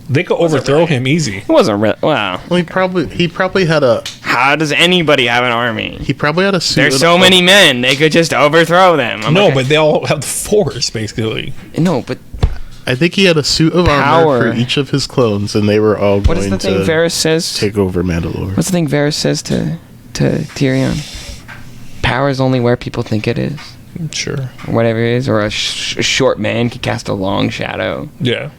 A: they could overthrow him easy.
B: It wasn't real. Wow.
C: Well, he probably had a
B: How does anybody have an army?
C: suit.
B: There's so many men. They could just overthrow them. I'm
A: No,
B: like,
A: but they all have the Force basically.
B: no, but
C: I think he had a suit of armor
B: Power.
C: for each of his clones, and they were all
B: what is
C: going
B: the thing
C: to
B: Varys says?
C: take over Mandalore.
B: What's the thing Varys says to Tyrion? Power is only where people think it is,
A: Sure.
B: or whatever it is. Or a short man can cast a long shadow.
A: Yeah.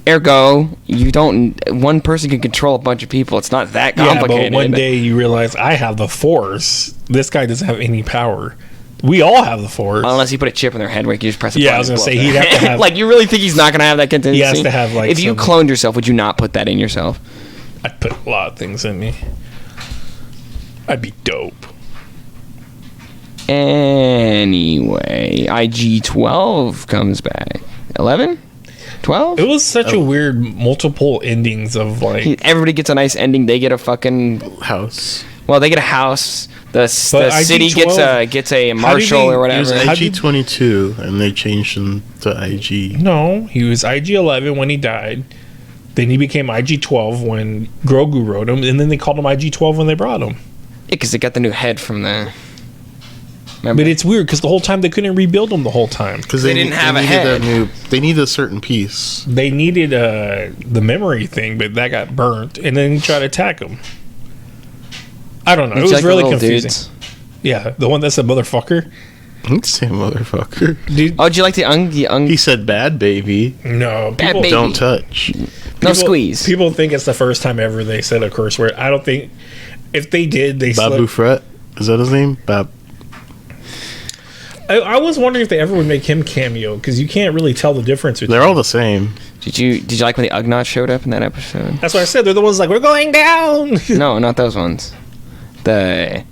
B: Ergo, you don't. One person can control a bunch of people. It's not that
A: Yeah,
B: complicated.
A: but one day you realize I have the Force. This guy doesn't have any power. We all have the Force.
B: Unless you put a chip in their head where you can just press a
A: Yeah,
B: button
A: I was
B: and
A: gonna
B: blow
A: say,
B: up
A: he'd
B: their
A: have to
B: head.
A: have-
B: Like, you really think he's not gonna have that contingency?
A: He has to have, like,
B: If you
A: some-
B: cloned yourself, would you not put that in yourself?
A: I'd put a lot of things in me. I'd be dope.
B: Anyway, IG-12 comes back. 11? 12?
A: It was such a weird multiple endings of like.
B: Everybody gets a nice ending. They get a fucking.
C: House.
B: Well, they get a house. The city
A: IG-12
B: gets a marshal
A: they-
B: or
C: He was
B: whatever.
A: How did-
C: IG-22, and they changed him to IG.
A: No, he was IG-11 when he died. Then he became IG-12 when Grogu wrote him, and then they called him IG-12 when they brought him.
B: Because they got the new head from the. Remember?
A: But it's weird because the whole time they couldn't rebuild him. The whole time
C: Because
B: They didn't have a
C: needed
B: head.
C: They needed a certain piece.
A: they needed the memory thing, but that got burnt, and then he tried to attack him. I don't know. It
B: It's
A: was
B: like the
A: really
B: little
A: confusing.
B: dudes.
A: Yeah, the one that said motherfucker.
C: Same motherfucker.
A: Dude,
B: Oh, did you like the
C: He said bad baby.
A: no,
B: Bad
A: people,
B: baby.
C: Don't touch.
B: No squeeze.
A: People think it's the first time ever they said a curse word. I don't think. If they did, they
C: Babu
A: slipped.
C: Fret? Is that his name?
A: I was wondering if they ever would make him cameo because you can't really tell the difference.
C: They're all the same.
B: Did you like when the Ugnaught showed up in that episode?
A: That's what I said. They're the ones like we're going down.
B: No, not those ones. The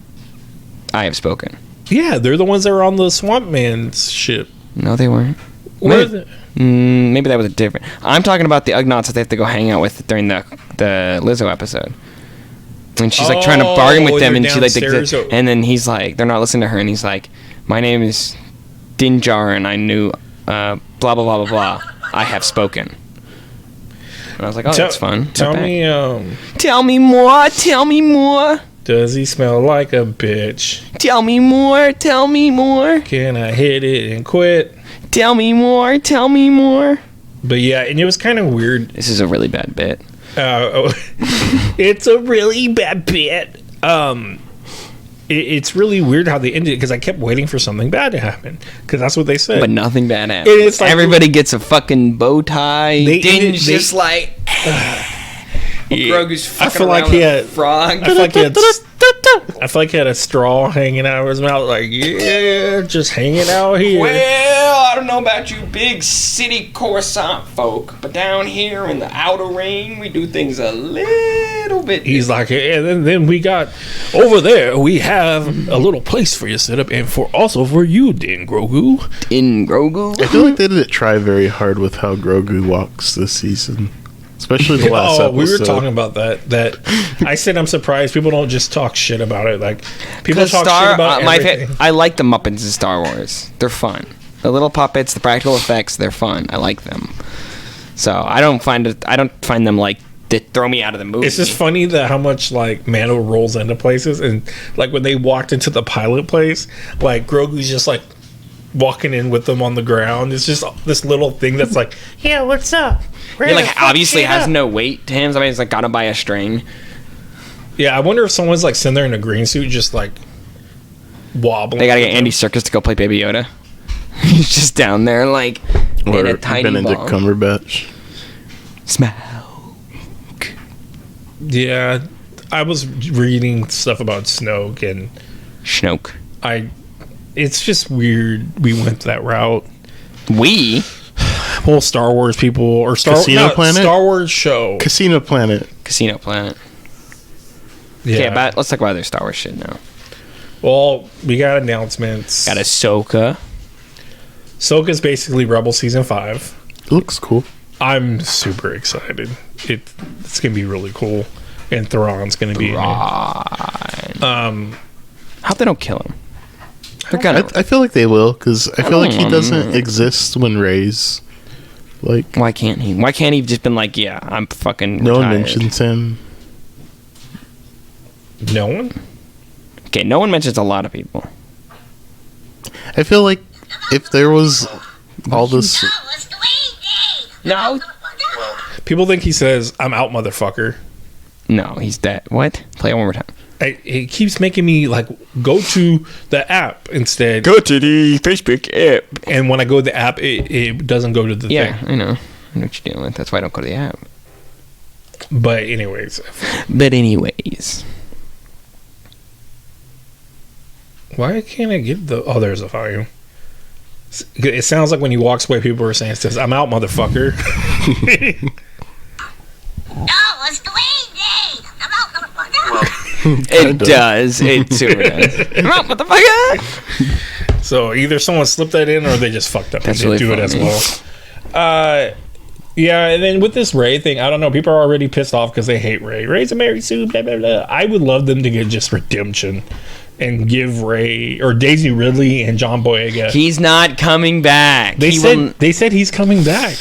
B: I have spoken.
A: Yeah, they're the ones that are on the Swamp Man's ship.
B: No, they weren't.
A: Where are they?
B: Maybe that was a different. I'm talking about the Ugnaughts that they have to go hang out with during the Lizzo episode. And she's like trying to bargain with them, and she like, and then he's like, they're not listening to her, and he's like, my name is Dinjar, and I knew blah blah blah blah blah. I have spoken. And I was like, oh, that's fun.
A: Tell me
B: more. Tell me more.
A: Does he smell like a bitch?
B: Tell me more. Tell me more.
A: Can I hit it and quit?
B: Tell me more. Tell me more.
A: But yeah, and it was kind of weird.
B: This is a really bad bit.
A: It's a really bad bit. It's really weird how they ended it, because I kept waiting for something bad to happen, because that's what they said.
B: But nothing bad happened. It's like, everybody gets a fucking bow tie. Din's just like... Grogu's fucking around with a frog.
A: I feel like he had a straw hanging out of his mouth, like, yeah, just hanging out here.
B: Well, I don't know about you big city Coruscant folk, but down here in the outer ring, we do things a little bit different.
A: He's like, and then we got over there, we have a little place for you set up, and also for you, Din Grogu.
B: Din Grogu?
C: I feel like they didn't try very hard with how Grogu walks this season. Especially the last episode.
A: We were talking about that. I said I'm surprised people don't just talk shit about it. Like, people talk shit about everything.
B: I like the Muppets in Star Wars. They're fun. The little puppets, the practical effects, they're fun. I like them. So I don't find them like they throw me out of the movie.
A: It's just funny that how much like Mando rolls into places, and like when they walked into the pilot place, like Grogu's just like walking in with them on the ground. It's just this little thing that's like, yeah, what's up?
B: He like obviously has no weight to him. Somebody's like got him by a string.
A: Yeah, I wonder if someone's like sitting there in a green suit, just like wobbling.
B: They gotta get Andy Serkis to go play Baby Yoda. He's just down there like
C: or
B: in a tiny
C: Benedict
B: ball.
C: Cumberbatch.
B: Smoke.
A: Yeah, I was reading stuff about Snoke, and
B: Snoke.
A: It's just weird. We went that route.
B: Well,
A: Star Wars people or
C: Casino Planet?
A: Star Wars show.
C: Casino Planet.
A: Yeah,
B: okay, but let's talk about other Star Wars shit now.
A: Well, we got announcements.
B: Got Ahsoka.
A: Ahsoka's basically Rebel Season 5.
C: It looks cool.
A: I'm super excited. It's gonna be really cool, and Thrawn's gonna be in it.
B: Hope they don't kill him.
C: I feel like they will, because I feel like he doesn't exist when Rey's like.
B: Why can't he? Why can't he just been like, yeah, I'm fucking
C: No
B: retired.
C: one mentions him.
A: No one?
B: Okay, no one mentions a lot of people.
C: I feel like if there was all this.
B: No.
A: People think he says, "I'm out, motherfucker."
B: No, he's dead. What? Play it one more time.
A: It keeps making me like go to the app instead.
B: Go to the Facebook app.
A: And when I go to the app, it doesn't go to the thing.
B: I know. I know what you're doing. That's why I don't go to the app.
A: But anyways. Why can't I get the... Oh, there's a volume. It sounds like when he walks away, people are saying, it says, "I'm out, motherfucker."
D: Oh, it's Dwayne Day. I'm out, motherfucker.
B: It does. It super does. I'm out, motherfucker.
A: So either someone slipped that in, or they just fucked up
B: That's
A: and didn't
B: really
A: do
B: funny.
A: it as well. Yeah, and then with this Rey thing, I don't know. People are already pissed off because they hate Rey. Rey's a Mary Sue, blah, blah, blah. I would love them to get just redemption and give Rey or Daisy Ridley and John Boyega.
B: He's not coming back.
A: They said he's coming back.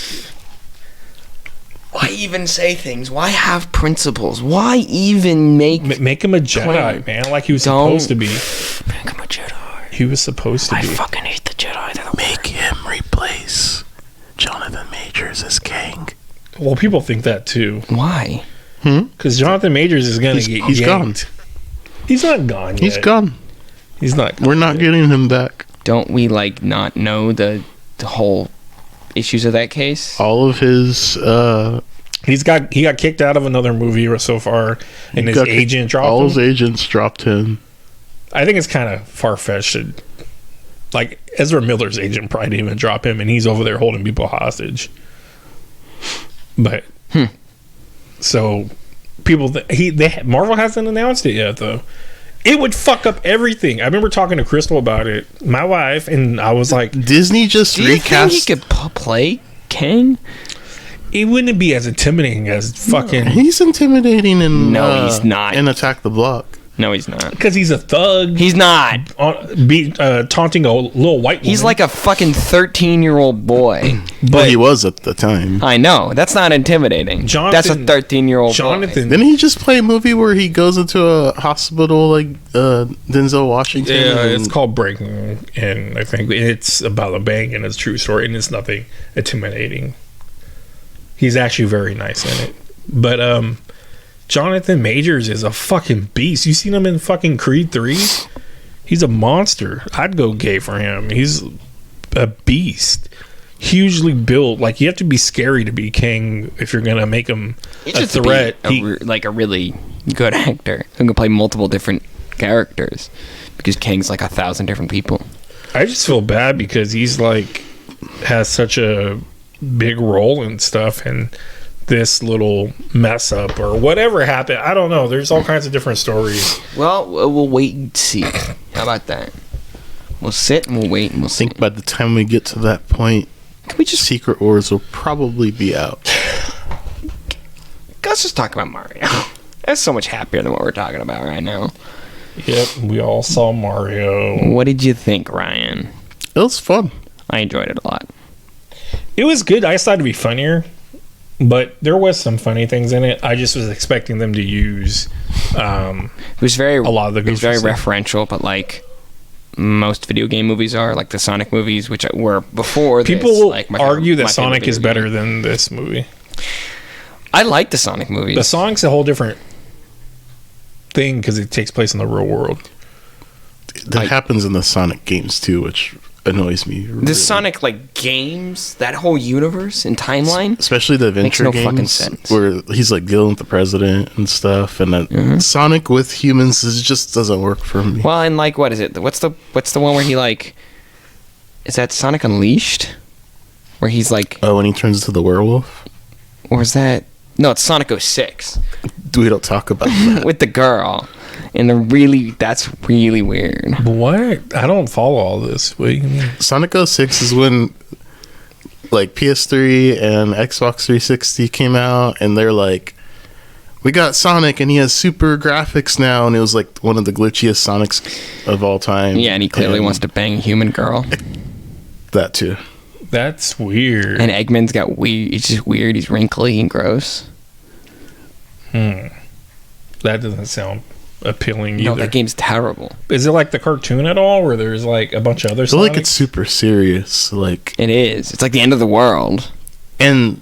B: Why even say things? Why have principles? Why even make
A: him a Jedi, man? Like he was supposed to be.
B: Make him a Jedi.
A: He was supposed to be.
B: I fucking hate the Jedi.
C: Make him replace Jonathan Majors as king.
A: Well, people think that too.
B: Why?
A: Because Jonathan Majors is gonna get
C: He's gone.
A: yanked. He's not gone yet.
C: He's gone.
A: He's not.
C: We're not getting him back.
B: Don't we like not know the whole issues of that case?
C: All of his
A: he got kicked out of another movie so far, and his agent dropped him.
C: All his agents dropped him.
A: I think it's kind of far-fetched. Like Ezra Miller's agent probably didn't even drop him, and he's over there holding people hostage. But so people, Marvel hasn't announced it yet though. It would fuck up everything. I remember talking to Crystal about it, my wife, and I was like,
C: Disney just
B: Do you
C: recast.
B: think he could play King?
A: it wouldn't be as intimidating as fucking
C: He's intimidating in
B: No, he's not.
C: in Attack the Block.
B: No, he's not.
A: because he's a thug.
B: He's not.
A: Taunting a little white woman.
B: He's like a fucking 13-year-old boy.
C: But he was at the time.
B: I know. That's not intimidating. That's a 13-year-old boy.
A: Jonathan.
C: Didn't he just play a movie where he goes into a hospital like Denzel Washington?
A: Yeah,
C: and-
A: it's called Breaking, and I think it's about a bang and it's a true story, and it's nothing intimidating. He's actually very nice in it. But Jonathan Majors is a fucking beast. You seen him in fucking Creed 3? He's a monster. I'd go gay for him. He's a beast. Hugely built. Like, you have to be scary to be king if you're gonna make him a threat.
B: Like a really good actor who can play multiple different characters, because King's like 1,000 different people.
A: I just feel bad because he's like has such a big role and stuff, and this little mess up or whatever happened, I don't know. There's all kinds of different stories.
B: Well, we'll wait and see. How about that? We'll sit and we'll wait and we'll
C: I
B: see.
C: think by the time we get to that point,
B: Can we just
C: Secret Wars will probably be out.
B: let's just talk about Mario? That's so much happier than what we're talking about right now.
A: Yep, we all saw Mario.
B: What did you think, Ryan?
C: It was fun.
B: I enjoyed it a lot.
A: It was good. I just thought it'd be funnier, but there was some funny things in it. I just was expecting them to use
B: It was very
A: a lot of the
B: It was very
A: goofy stuff.
B: referential, but like most video game movies are, like the Sonic movies, which were before.
A: People
B: this,
A: will
B: like
A: argue
B: my
A: that
B: favorite
A: Sonic is
B: video
A: better
B: game.
A: than this movie.
B: I like the Sonic movies.
A: The Sonic's a whole different thing because it takes place in the real world.
C: That happens in the Sonic games too, which annoys me.
B: The
C: really.
B: Sonic like games, that whole universe and timeline.
C: Especially the
B: Makes
C: adventure
B: no
C: games
B: fucking sense.
C: where he's like dealing with the president and stuff, and that Sonic with humans just doesn't work for me.
B: Well, and like, what is it? What's the one where he like? Is that Sonic Unleashed? Where he's like,
C: Oh, when he turns into the werewolf,
B: or is that? No, it's Sonic 06
C: we don't talk about that.
B: with the girl. And that's really weird.
A: What? I don't follow all this. What do you mean?
C: Sonic 06 is when like PS3 and Xbox 360 came out, and they're like, we got Sonic and he has super graphics now, and it was like one of the glitchiest Sonics of all time.
B: Yeah, and he clearly wants to bang a human girl.
C: that too.
A: That's weird.
B: And Eggman's got weird. He's just weird. He's wrinkly and gross.
A: That doesn't sound appealing
B: No,
A: either.
B: that game's terrible.
A: Is it like the cartoon at all, where there's like a bunch of other
C: I feel like
A: Sonics?
C: it's super serious, like,
B: It is. It's like the end of the world.
C: and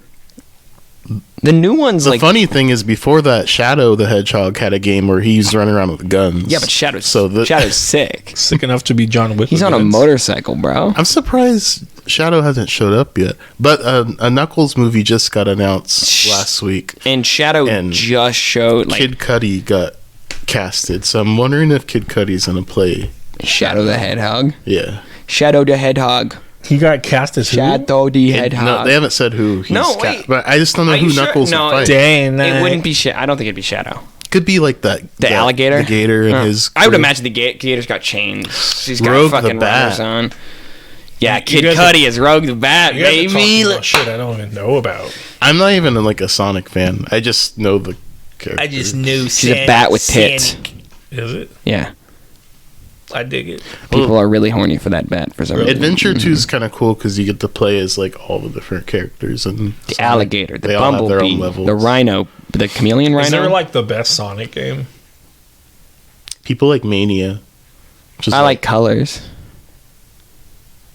B: The new one's
C: the
B: like.
C: funny thing is, before that, Shadow the Hedgehog had a game where he's running around with guns.
B: Yeah, but Shadow's
C: So
B: Shadow's sick.
A: sick enough to be John Wick.
B: He's
A: with
B: on a
A: guns.
B: motorcycle, bro.
C: I'm surprised Shadow hasn't showed up yet. But a Knuckles movie just got announced last week.
B: And Shadow
C: And
B: just showed like
C: Kid Cudi got casted, so I'm wondering if Kid Cudi's gonna play.
B: Shadow the Hedgehog.
C: Yeah.
B: Shadow the Hedgehog.
A: He got cast as who?
B: Shadow the Hedgehog.
C: No, they haven't said who he's
B: No,
C: cast,
B: wait.
C: but I just don't know
B: Are
C: who
B: you sure?
C: Knuckles
B: No,
C: will fight.
A: Dang,
B: It wouldn't be I don't think it'd be Shadow.
C: Could be like that
B: The alligator?
C: the gator and
B: Huh.
C: his
B: I would
C: crew.
B: imagine the gator's got chains. He's got
C: Rogue the
B: fucking runners
C: Bat.
B: on. Yeah,
A: You
B: Kid
A: guys are-
B: Cudi is Rogue the Bat,
A: You guys are
B: baby.
A: talking about shit I don't even know about.
C: I'm not even like a Sonic fan. I just know the character.
A: knew
B: She's a bat with tits.
A: Is it?
B: Yeah,
A: I dig it.
B: people are really horny for that bat for some reason.
C: Adventure 2 is kind of cool because you get to play as like all the different characters and
B: The alligator, the
C: They all have their own
B: bumblebee,
C: levels.
B: the rhino, the chameleon
A: Is there
B: rhino.
A: like the best Sonic game?
C: people like Mania. Which is
B: I like Colors.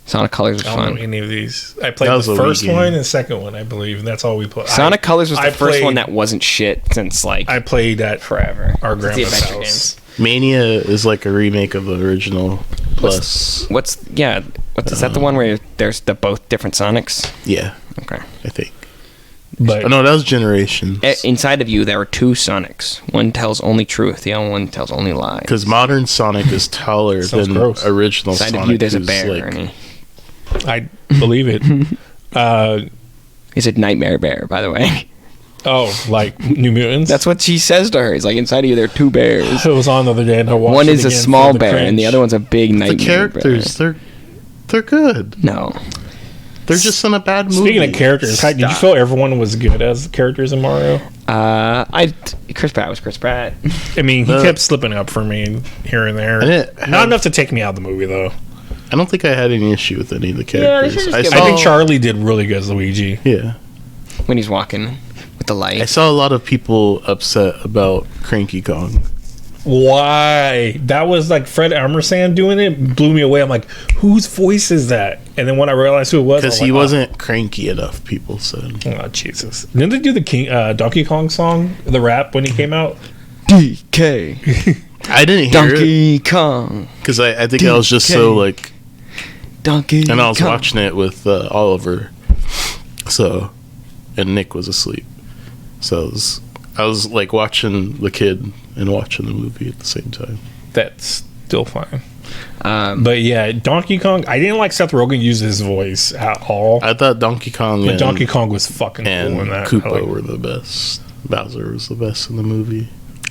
B: Sonic Colors was
A: I don't know
B: fun.
A: any of these. I played
C: That was
A: the
C: a Wii
A: first
C: game.
A: one and the second one, I believe, and that's all we played.
B: Sonic Colors was the
A: I
B: first one
A: played-
B: that wasn't shit since like
A: I played at
B: forever.
A: our
B: It's the
A: grandma's
B: adventure
A: house.
C: Mania is like a remake of the original plus.
B: What's is that the one where there's the both different Sonics?
C: Yeah,
B: Okay.
C: I think.
A: But
C: Oh no, that was Generations.
B: Inside of you, there are two Sonics. One tells only truth. The other one tells only lies.
C: Because modern Sonic is taller
A: Sounds
C: than
A: gross.
C: original
B: Inside
C: Sonic.
B: of you, there's a
C: who's,
B: bear,
C: like-
B: Ernie.
A: I believe it.
B: He's a nightmare bear, by the way.
A: Oh, like New Mutants?
B: That's what she says to her. He's like, inside of you, there are two bears.
A: It was on the other day, and I watched
B: One
A: it
B: is a
A: again
B: small
A: for
B: bear, and the
A: cringe.
B: other one's a big nightmare.
C: The characters,
B: bear.
C: they're good.
B: No.
C: They're just in a bad movie.
A: Speaking of characters, did you feel everyone was good as characters in Mario?
B: Chris Pratt was Chris Pratt.
A: I mean, he kept slipping up for me here and there. Not enough to take me out of the movie, though.
C: I don't think I had any issue with any of the
B: Yeah, they
C: characters.
B: should just
A: I think Charlie did really good as Luigi.
C: Yeah.
B: When he's walking with the light.
C: I saw a lot of people upset about Cranky Kong.
A: Why? That was like Fred Emerson doing it. Blew me away. I'm like, whose voice is that? And then when I realized who it was,
C: Because
A: I
C: he
A: was
C: wasn't cranky enough, people said.
A: Oh, Jesus. Didn't they do the Donkey Kong song, the rap, when he came out?
B: DK.
C: I didn't hear
B: Donkey Kong.
C: because I think I was just so like,
B: Donkey
C: and I was
B: Kong.
C: watching it with Oliver, so, and Nick was asleep, so I was like watching the kid and watching the movie at the same time.
A: That's still fine.
B: Um,
A: But yeah, Donkey Kong, I didn't like Seth Rogen use his voice at all.
C: I thought Donkey Kong
A: But
C: and,
A: Donkey Kong was fucking
C: and
A: cool in that.
C: Koopa were the best. Bowser was the best in the movie.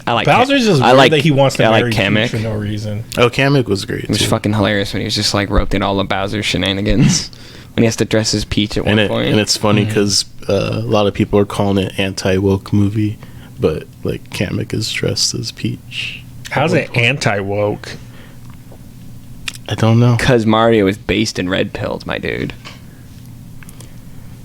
B: I like
A: Bowser's just
B: I
A: weird
B: like
A: that he wants to
B: I
A: marry
B: like
A: Peach
B: Kamek.
A: for no reason.
C: Oh, Kamek was great
B: It was
C: too.
B: fucking hilarious when he was just like roped in all the Bowser shenanigans. When he has to dress as Peach at one point.
C: And it's funny because a lot of people are calling it anti-woke movie, but like Kamek is dressed as Peach.
A: How's it anti-woke?
C: I don't know.
B: Because Mario is based in red pills, my dude.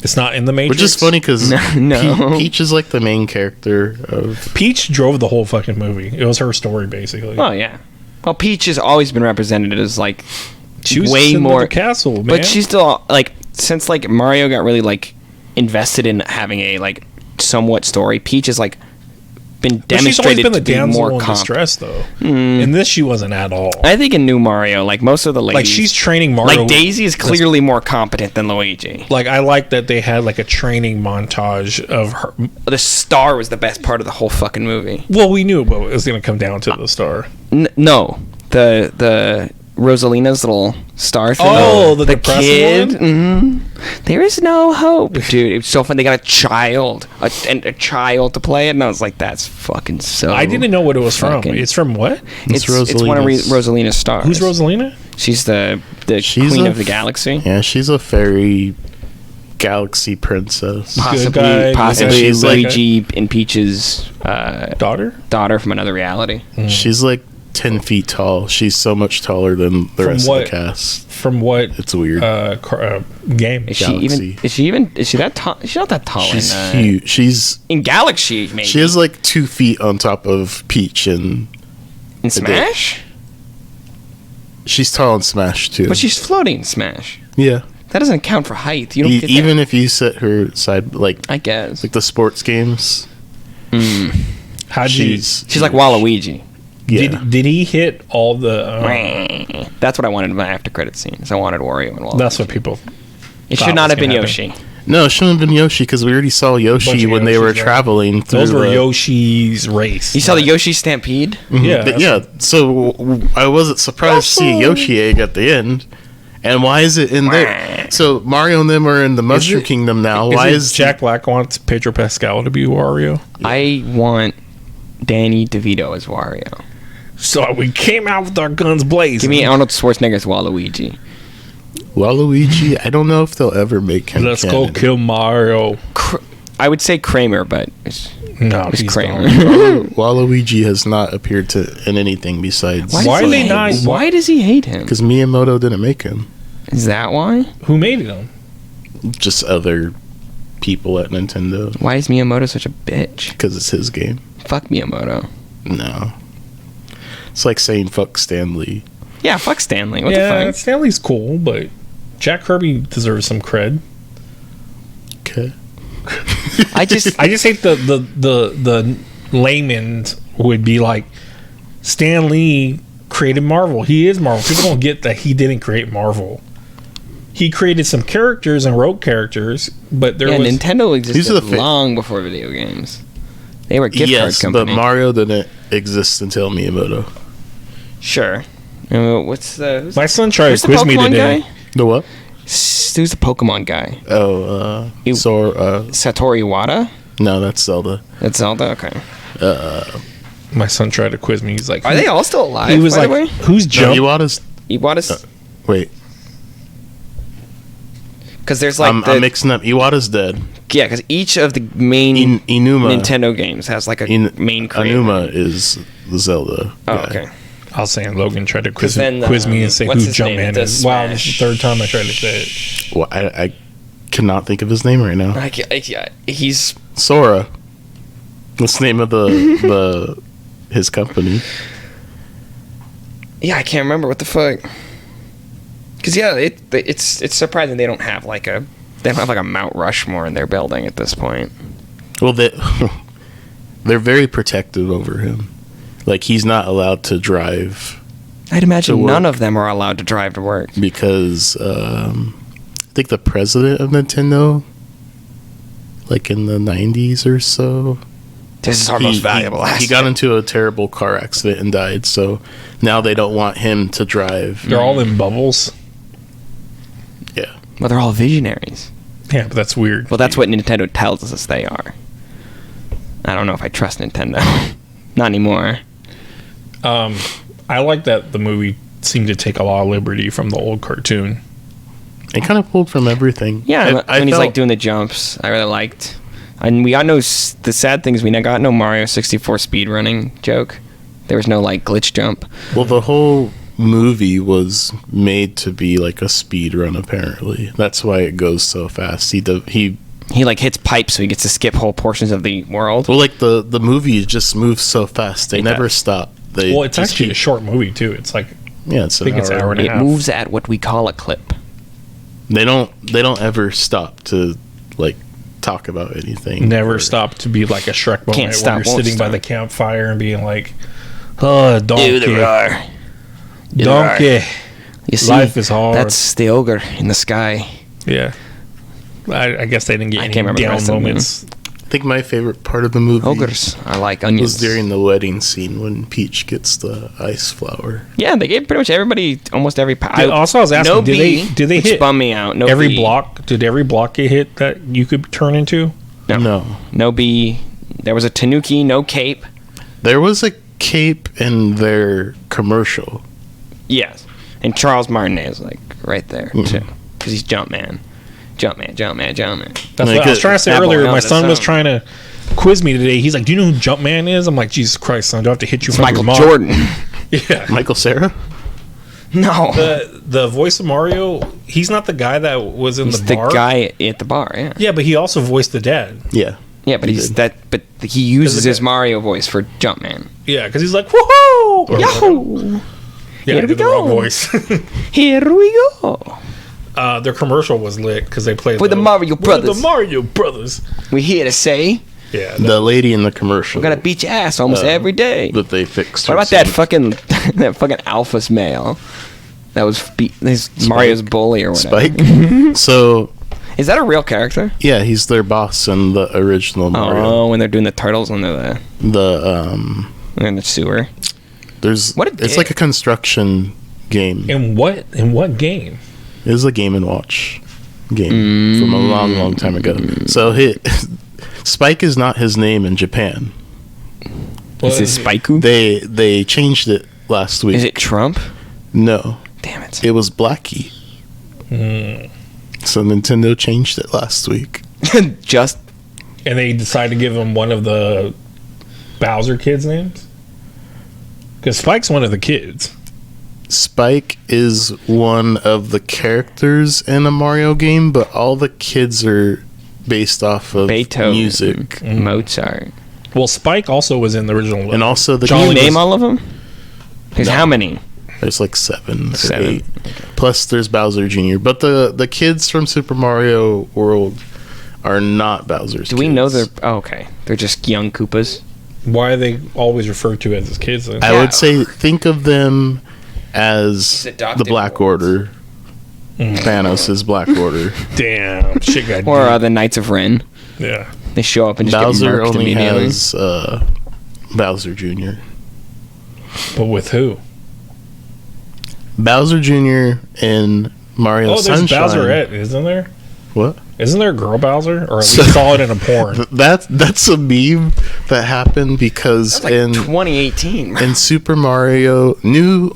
A: It's not in the Matrix.
C: Which is funny because
B: No.
C: Peach is like the main character of.
A: Peach drove the whole fucking movie. It was her story, basically.
B: Oh, yeah. Well, Peach has always been represented as like
A: She was
B: way
A: in
B: more.
A: the castle, man.
B: But she's still like, since like Mario got really like invested in having a like somewhat story, Peach has like been
A: But she's always
B: demonstrated
A: been the
B: to be
A: damsel
B: more
A: in
B: comp.
A: distress, though. In this, she wasn't at all.
B: I think in New Mario, like most of the ladies,
A: Like, she's training Mario.
B: like Daisy is clearly more competent than Luigi.
A: Like, I like that they had, like, a training montage of her.
B: The star was the best part of the whole fucking movie.
A: Well, we knew it was going to come down to the star.
B: No, the Rosalina's little star thing.
A: Oh, the depressing
B: kid.
A: one?
B: There is no hope, dude. It was so fun. They got a child to play it, and I was like, "That's fucking so."
A: I didn't know what it was from.
B: fucking-
A: It's from what?
B: It's one of Rosalina's stars.
A: Who's Rosalina?
B: She's the
C: She's
B: queen
C: a-
B: of the galaxy.
C: Yeah, she's a fairy galaxy princess.
A: Good guy,
B: Possibly
C: she's like
B: Luigi and Peach's
A: Daughter?
B: daughter from another reality.
C: She's like 10 feet tall. She's so much taller than the
A: From
C: rest
A: what?
C: of the cast.
A: From what
C: It's weird.
A: game?
B: Is
C: Galaxy.
B: she that tall? She's not that tall.
C: She's
B: in,
C: huge. She's
B: in Galaxy, maybe.
C: she has like 2 feet on top of Peach, and
B: in Smash,
C: she's tall in Smash too.
B: but she's floating in Smash.
C: yeah.
B: That doesn't count for height. You don't get
C: Even if you set her side like
B: that. I guess
C: the sports games,
A: How'd you?
B: she's like Waluigi.
C: yeah.
A: Did he hit all the?
B: That's what I wanted in my after credit scenes. I wanted Wario and Waluigi.
A: That's what people.
B: It
A: thought
B: should not
A: was
B: have been
A: gonna
B: Yoshi.
C: No, it shouldn't have been Yoshi because we already saw Yoshi
A: Bunch of
C: when they were
A: Yoshis, yeah.
C: traveling through.
A: Those were
C: the-
A: Yoshi's race.
B: You saw the Yoshi Stampede?
A: Yeah,
C: But yeah, so I wasn't surprised to see a Yoshi egg at the end. And why is it in there? So Mario and them are in the Mushroom Kingdom now. Why is
A: Jack Black wants Pedro Pascal to be Wario?
B: I want Danny DeVito as Wario.
A: So we came out with our guns blazing.
B: Give me Arnold Schwarzenegger as Waluigi.
C: Waluigi? I don't know if they'll ever make him.
A: Let's
C: canon.
A: go kill Mario.
B: I would say Kramer, but it's
A: No,
B: It's
A: he's
B: Kramer.
A: gone.
C: Waluigi has not appeared in anything besides
A: Why
B: does
A: are
B: he
A: they
B: hate-
A: not-
B: Why does he hate him?
C: because Miyamoto didn't make him.
B: Is that why?
A: Who made him?
C: Just other people at Nintendo
B: Why is Miyamoto such a bitch?
C: because it's his game.
B: Fuck Miyamoto.
C: No, it's like saying fuck Stanley.
B: Yeah, fuck Stanley. What
A: Yeah,
B: the fuck?
A: Stanley's cool, but Jack Kirby deserves some cred.
C: Okay.
B: I just
A: I just hate the layman would be like, Stan Lee created Marvel. He is Marvel. People don't get that he didn't create Marvel. He created some characters and wrote characters, but there was
B: Nintendo
C: These are
B: existed
C: the
B: long before video games. They were a gift
C: Yes,
B: card
C: but
B: company.
C: Mario didn't exist until Miyamoto.
B: Sure. What's the
A: my son tried
B: who's
A: to
B: the
A: quiz me
B: Pokemon
A: today.
B: guy?
C: The what?
B: Who's the Pokemon guy?
C: Oh,
B: You-
C: Sora.
B: Satoru Iwata?
C: No, that's Zelda.
B: That's Zelda. Okay.
A: My son tried to quiz me. He's like,
B: Are they all still alive?
A: He was
B: by
A: like,
B: the way?
A: "Who's
C: No,
A: Jump?"
C: Iwata's.
B: Iwata's.
C: Wait,
B: Because there's like
C: I'm mixing up. Iwata's dead.
B: yeah, because each of the main
C: Inuma.
B: Nintendo games has like a main creator.
C: Anuma is the Zelda.
B: Oh,
C: guy.
B: okay.
A: I was saying Logan tried to quiz,
B: 'Cause then,
A: quiz me and say
B: what's
A: who
B: his name?
A: Jumpman
B: The
A: is. Wow, this is the
B: Smash.
A: third time I tried to say it.
C: Well, I cannot think of his name right now.
B: Yeah, he's
C: Sora. That's the name of the his company.
B: I can't remember what the fuck. Because it's surprising they don't have like a Mount Rushmore in their building at this point.
C: Well, they're very protective over him. Like, he's not allowed to drive
B: I'd imagine
C: To work.
B: none of them are allowed to drive to work.
C: because I think the president of Nintendo, like in the 90s or so,
B: This is our most valuable asset.
C: he got into a terrible car accident and died. So now they don't want him to drive.
A: They're all in bubbles.
C: Yeah.
B: Well, they're all visionaries.
A: Yeah, but that's weird.
B: Well, that's what Nintendo tells us they are. I don't know if I trust Nintendo. Not anymore.
A: I like that the movie seemed to take a lot of liberty from the old cartoon.
C: It kind of pulled from everything.
B: Yeah,
C: I
B: when he's
C: felt-
B: like doing the jumps, I really liked. And we got no. The sad thing is we got no Mario 64 speedrunning joke. There was no like glitch jump.
C: Well, the whole movie was made to be like a speed run. Apparently, that's why it goes so fast. He
B: He like hits pipes, so he gets to skip whole portions of the world.
C: well, like the movie just moves so fast. They
B: It
C: never
B: does.
C: stop. They
A: Well, it's
C: just
A: actually a
C: keep-
A: short movie too. It's like
C: yeah. It's
A: I think it's an hour and a
B: It
A: half.
B: moves at what we call a clip.
C: They don't ever stop to like talk about anything.
A: never
C: Or-
A: stop to be like a Shrek moment
B: Can't stop,
A: where you're
B: won't
A: sitting by
B: stop.
A: the campfire and being like, "Oh, donkey, donkey."
B: You see,
A: Life is hard.
B: That's the ogre in the sky.
A: Yeah, I guess they didn't get
B: I
A: any
B: can't remember the
A: down
B: rest of them.
A: moments.
C: I think my favorite part of the movie
B: Ogres are like onions.
C: was during the wedding scene when Peach gets the ice flower.
B: Yeah, they gave pretty much everybody almost every.
A: Also, I was asking,
B: no
A: did
B: bee,
A: they
B: which
A: hit
B: bummed me out? No
A: every
B: bee.
A: block? Did every block get hit that you could turn into?
B: No. No bee. There was a tanuki. No cape.
C: There was a cape in their commercial.
B: Yes, and Charles Martinet is like right there
C: Mm-hmm.
B: too, because he's Jumpman. Jumpman.
A: That's
C: Like
A: what I was trying to say
B: that boy
A: earlier.
B: knows
A: My
B: the
A: son was
B: song.
A: trying to quiz me today. He's like, "Do you know who Jumpman is?" I'm like, "Jesus Christ, son! Do I have to hit you
B: It's
A: from
B: Michael
A: your mom?"
B: Jordan.
A: Yeah.
C: Michael Cera?
B: No,
A: The voice of Mario, he's not the guy that was in
B: he's
A: the
B: the
A: bar.
B: guy at the bar. Yeah.
A: Yeah, but he also voiced the dad.
C: Yeah.
B: Yeah, but
C: He
B: he's
C: did.
B: that. But he uses
A: the
B: his
A: guy-
B: Mario voice for Jumpman.
A: Yeah, because he's like, "Woohoo!" Or
B: Yahoo!
A: Yeah,
B: Here
A: I
B: we
A: did the wrong
B: go.
A: voice.
B: Here we go.
A: Their commercial was lit because they played
B: With the Mario Brothers.
A: The Mario Brothers.
B: We here to say
A: Yeah.
C: The lady in the commercial
B: we're gonna beat your ass almost every day.
C: that they fixed.
B: What
C: her
B: about that
C: scene.
B: fucking alpha's male? That was Mario's bully or whatever.
C: Spike? So,
B: Is that a real character?
C: yeah, he's their boss in the original Mario.
B: Oh, when they're doing the turtles under
C: The
B: in the sewer.
C: there's
B: What a
C: it's
B: dick.
C: like a construction game.
A: In what game?
C: It was a Game and Watch game from a long time ago. So Spike is not his name in Japan.
B: Is it Spaiku?
C: They changed it last week.
B: Is it Trump?
C: No,
B: Damn it.
C: it was Blackie. So Nintendo changed it last week.
B: Just
A: And they decided to give him one of the Bowser kids' names? Because Spike's one of the kids.
C: Spike is one of the characters in a Mario game, but all the kids are based off of
B: Beethoven,
C: music.
B: Mozart.
A: Well, Spike also was in the original.
C: And also the
B: Can you
A: Jolly
B: name
A: was-
B: all of them? There's how many?
C: there's like 7 or
B: Seven.
C: 8. Plus there's Bowser Jr. But the kids from Super Mario World are not Bowser's
B: Do we know
C: kids.
B: they're... Oh, okay. They're just young Koopas.
A: Why are they always referred to as his kids then?
C: I
B: Yeah.
C: would say think of them as
B: He's adopted
C: the Black
B: ones.
C: Order. Thanos is Black Order.
A: Damn, shit got
B: Or
A: deep.
B: the Knights of Ren.
A: Yeah.
B: They show up and just
C: Bowser
B: get murked
C: only
B: immediately.
C: has Bowser Jr.
A: But with who?
C: Bowser Jr. in Mario
A: Oh, there's
C: Sunshine.
A: Bowserette, isn't there?
C: What?
A: Isn't there a girl Bowser? Or at least saw it in a porn.
C: That's a meme that happened because
B: Like 2018.
C: in Super Mario,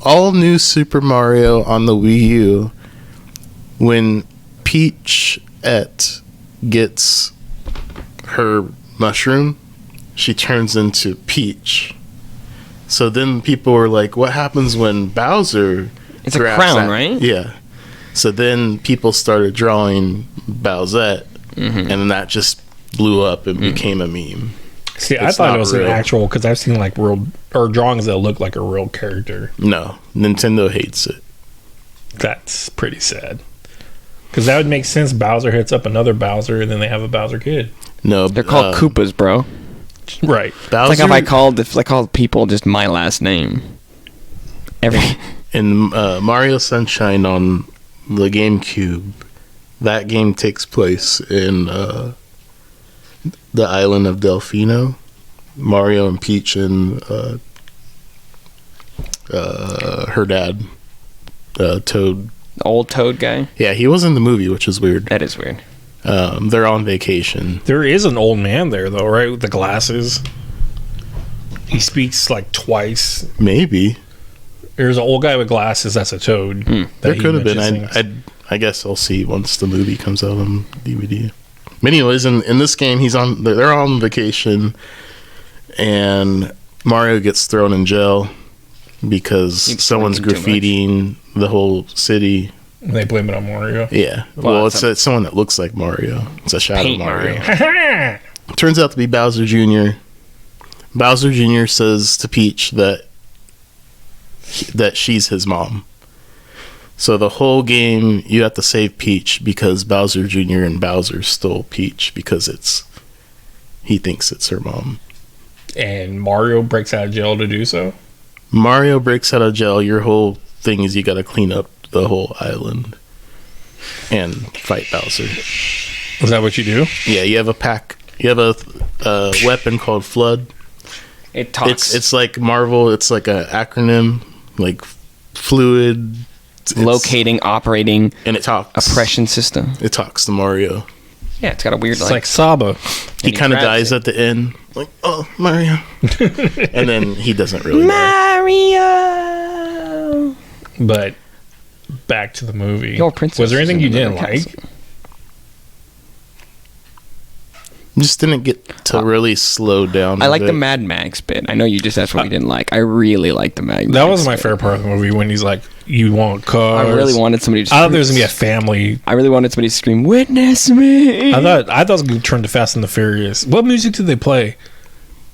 C: all new Super Mario on the Wii U, when Peach-ette gets her mushroom, she turns into Peach. So then people were like, what happens when Bowser
B: It's a
C: grabs
B: crown,
C: that?
B: right?
C: Yeah. So then people started drawing Bowsette, and then that just blew up and became a meme.
A: See, I
C: It's
A: thought
C: not
A: it was
C: real.
A: an actual, because I've seen like real, or drawings that look like a real character.
C: No, Nintendo hates it.
A: That's pretty sad. Because that would make sense. Bowser hits up another Bowser, and then they have a Bowser kid.
C: No,
B: They're called Koopas, bro.
A: Right.
C: Bowser,
B: It's like if I called people just my last name.
C: in Mario Sunshine on the GameCube, that game takes place in the island of Delfino. Mario and Peach and her dad, Toad.
B: The old Toad guy.
C: Yeah, he was in the movie, which is weird.
B: That is weird.
C: They're on vacation.
A: There is an old man there, though, right? With the glasses. He speaks like twice.
C: Maybe
A: There's an old guy with glasses that's a Toad. that
C: there
A: he
C: could have been.
A: mentions things.
C: I guess I'll see once the movie comes out on DVD. But anyways, in this game, they're on vacation, and Mario gets thrown in jail because
B: He's
C: someone's
B: drinking too
C: graffitiing the whole city.
A: And they blame it on Mario.
C: Yeah,
B: Well,
C: well,
B: it's
C: it's someone that looks like Mario. It's a shadow
B: Paint
C: Mario.
B: Mario.
C: Turns out to be Bowser Jr. Bowser Jr. says to Peach that she's his mom. So the whole game, you have to save Peach because Bowser Jr. and Bowser stole Peach because he thinks it's her mom.
A: And Mario breaks out of jail to do so.
C: Mario breaks out of jail. Your whole thing is you got to clean up the whole island and fight Bowser.
A: Is that what you do?
C: Yeah, you have a pack. You have a weapon called Flood.
B: It talks.
C: It's like Marvel. It's like an acronym, like fluid. It's
B: locating, operating,
C: and it talks.
B: oppression system.
C: It talks to Mario.
B: Yeah, it's got a weird
A: It's like Saba.
C: He kind of
B: grabs
C: dies
B: it.
C: at the end, like, oh, Mario. And then he doesn't really die.
B: Mario.
A: But back to the movie.
B: Your princess
A: Was there anything
B: is
A: you
B: in
A: didn't
B: another
A: like?
B: castle.
C: Just didn't get to really slow down.
B: I like
C: a
B: the
C: bit.
B: Mad Max bit. I know you just asked what you didn't like. I really like the Mad Max.
A: That was my
B: bit.
A: favorite part of the movie when he's like, "You want cars?"
B: I really wanted somebody to.
A: I thought there was gonna be a family.
B: I really wanted somebody to scream, "Witness me!"
A: I thought it was gonna turn to Fast and the Furious. What music did they play?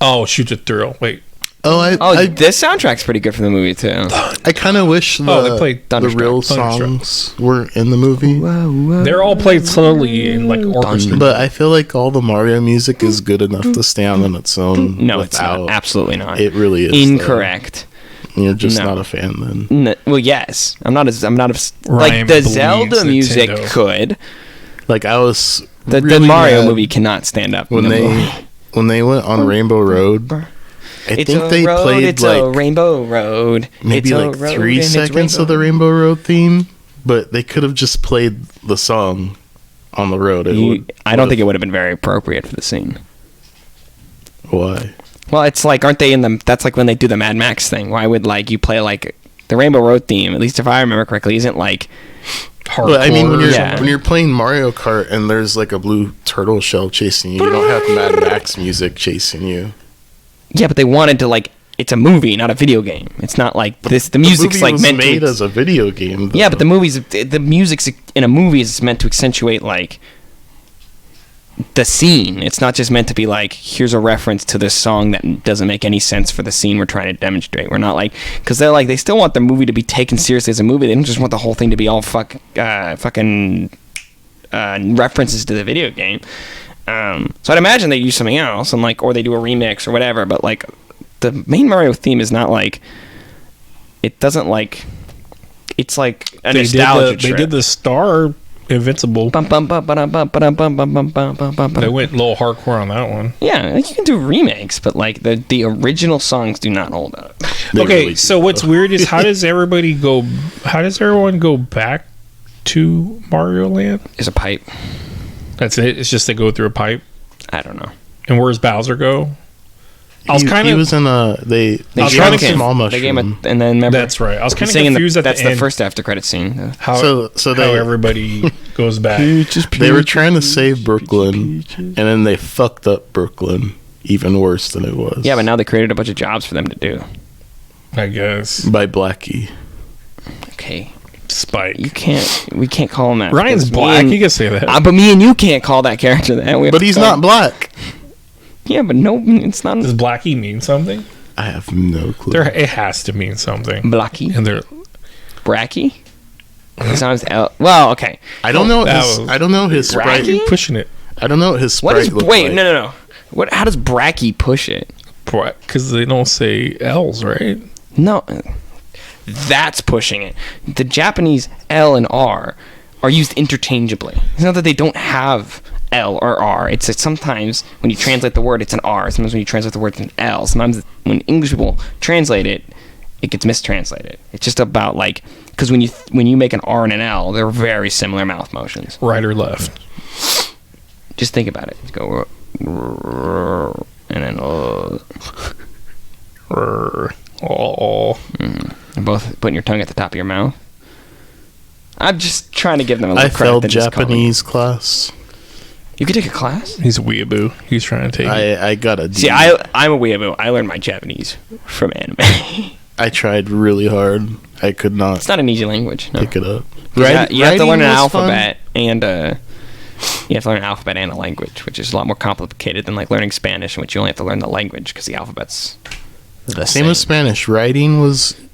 A: Oh, Shoot the Thrill. Wait,
B: This soundtrack's pretty good for the movie too.
C: I kind of wish
A: they played
C: the real
A: Thunderstruck.
C: songs were in the movie.
A: they're all played slowly in like orchestra.
C: But I feel like all the Mario music is good enough to stand on its own.
B: No, it's not.
C: without-
B: Absolutely not.
C: It really is. though.
B: Incorrect.
C: You're just
B: No.
C: not a fan then.
B: Well, yes. I'm not
A: Ryan
B: like the
A: believes
B: Zelda music
A: Nintendo.
B: could.
C: Like I was
B: The
C: really
B: Mario
C: mad
B: movie cannot stand up.
C: when
B: in the movie.
C: they went on Rainbow Road. I
B: It's
C: think
B: a
C: they
B: road,
C: played
B: it's a
C: like
B: Rainbow Road.
C: maybe
B: It's a
C: like
B: road
C: 3
B: and it's
C: seconds of the Rainbow Road theme, but they could have just played the song on the road.
B: I don't think it would have been very appropriate for the scene.
C: Why?
B: Well, it's like, aren't they in the? That's like when they do the Mad Max thing. Why would like you play like the Rainbow Road theme? At least if I remember correctly, isn't like
C: But I mean,
A: Hardcore.
C: when you're playing Mario Kart and there's like a blue turtle shell chasing you, you don't have Mad Max music chasing you.
B: yeah, but they wanted to like. It's a movie, not a video game. It's not like this. The music's
C: movie
B: like
C: was
B: meant
C: made
B: to.
C: as a video game.
B: Yeah, but
C: though.
B: the music's in a movie is meant to accentuate like the scene. It's not just meant to be like, here's a reference to this song that doesn't make any sense for the scene we're trying to demonstrate. We're not like, because they're like, they still want the movie to be taken seriously as a movie. They don't just want the whole thing to be all fucking references to the video game. So I'd imagine they use something else, and like, or they do a remix or whatever. But like, the main Mario theme is not like, it doesn't like, it's like a nostalgia
A: They
B: trip.
A: did the Star Invincible.
B: Bum, bum, bum, ba-dum, bum, ba-dum, bum, bum, bum, bum, bum, bum,
A: They
B: bum.
A: went a little hardcore on that one.
B: Yeah, like you can do remakes, but like the original songs do not hold up.
C: They
A: Okay,
C: really
A: so
C: do,
A: what's
C: though.
A: weird is how does everyone go back to Mario Land?
B: There's a pipe.
A: That's it. It's just they go through a pipe.
B: I don't know.
A: And where's Bowser go?
C: He was in a
B: They
A: was
B: gave
A: trying
B: him
A: to
B: a
C: small
B: They gave him
C: mushroom.
B: and then remember.
A: That's right. I was kind of
B: saying
A: confused at
B: that's
A: the end.
B: the first after credit scene.
A: How
C: So
A: how everybody goes back.
C: They were trying to save Brooklyn, and then they fucked up Brooklyn even worse than it was.
B: Yeah, but now they created a bunch of jobs for them to do.
A: I guess.
C: By Blackie.
B: Okay,
A: Spike.
B: we can't call him that.
A: Ryan's
B: because
A: black.
B: me
A: You can say that.
B: and- but me and you can't call that character that. We have
C: But
B: to
C: he's
B: call
C: not
B: him-
C: black.
B: Yeah, but no, it's not
A: Does Blackie mean something?
C: I have no clue.
A: It has to mean something.
B: Blacky.
A: And they're
B: Bracky. Sometimes L. Well, okay.
C: I don't know.
A: that
C: His,
A: was-
C: I don't know his sprite.
B: Bracky?
A: pushing it.
C: I don't know what his sprite
B: What is?
C: looked
B: Wait,
C: like.
B: no. What? How does Bracky push it?
A: Because they don't say L's, right?
B: No, that's pushing it. The Japanese L and R are used interchangeably. It's not that they don't have L or R. It's that sometimes when you translate the word, it's an R. Sometimes when you translate the word, it's an L. Sometimes when English people translate it, it gets mistranslated. It's just about like because when you make an R and an L, they're very similar mouth motions.
A: Right or left?
B: Just think about it. Just go and then
A: Oh.
B: and both putting your tongue at the top of your mouth. I'm just trying to give them a
C: I
B: little credit.
C: failed
B: than just calling-
C: Japanese class.
B: You could take a class.
A: He's a weeaboo. He's trying to take it.
C: I got a D.
B: See, I'm a weeaboo. I learned my Japanese from anime.
C: I tried really hard. I could not
B: It's not an easy language. No.
C: pick it up.
B: You have to learn an
C: Writing was fun.
B: alphabet and you have to learn an alphabet and a language, which is a lot more complicated than like learning Spanish, in which you only have to learn the language because the alphabet's the
C: Same with Spanish. Writing's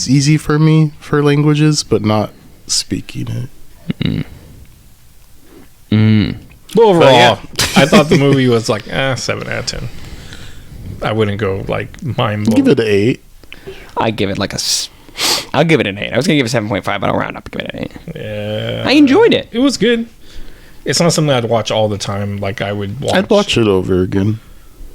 C: easy for me for languages, but not speaking it.
A: But overall,
C: But yeah.
A: I thought the movie was like 7 out of 10. I wouldn't go like mind blowing.
C: Give it an 8.
B: I give it like I'll give it an 8. I was gonna give it 7.5, but I'll round up and give it an 8.
A: Yeah,
B: I enjoyed it.
A: It was good. It's not something I'd watch all the time. Like I would watch.
C: I'd watch it over again.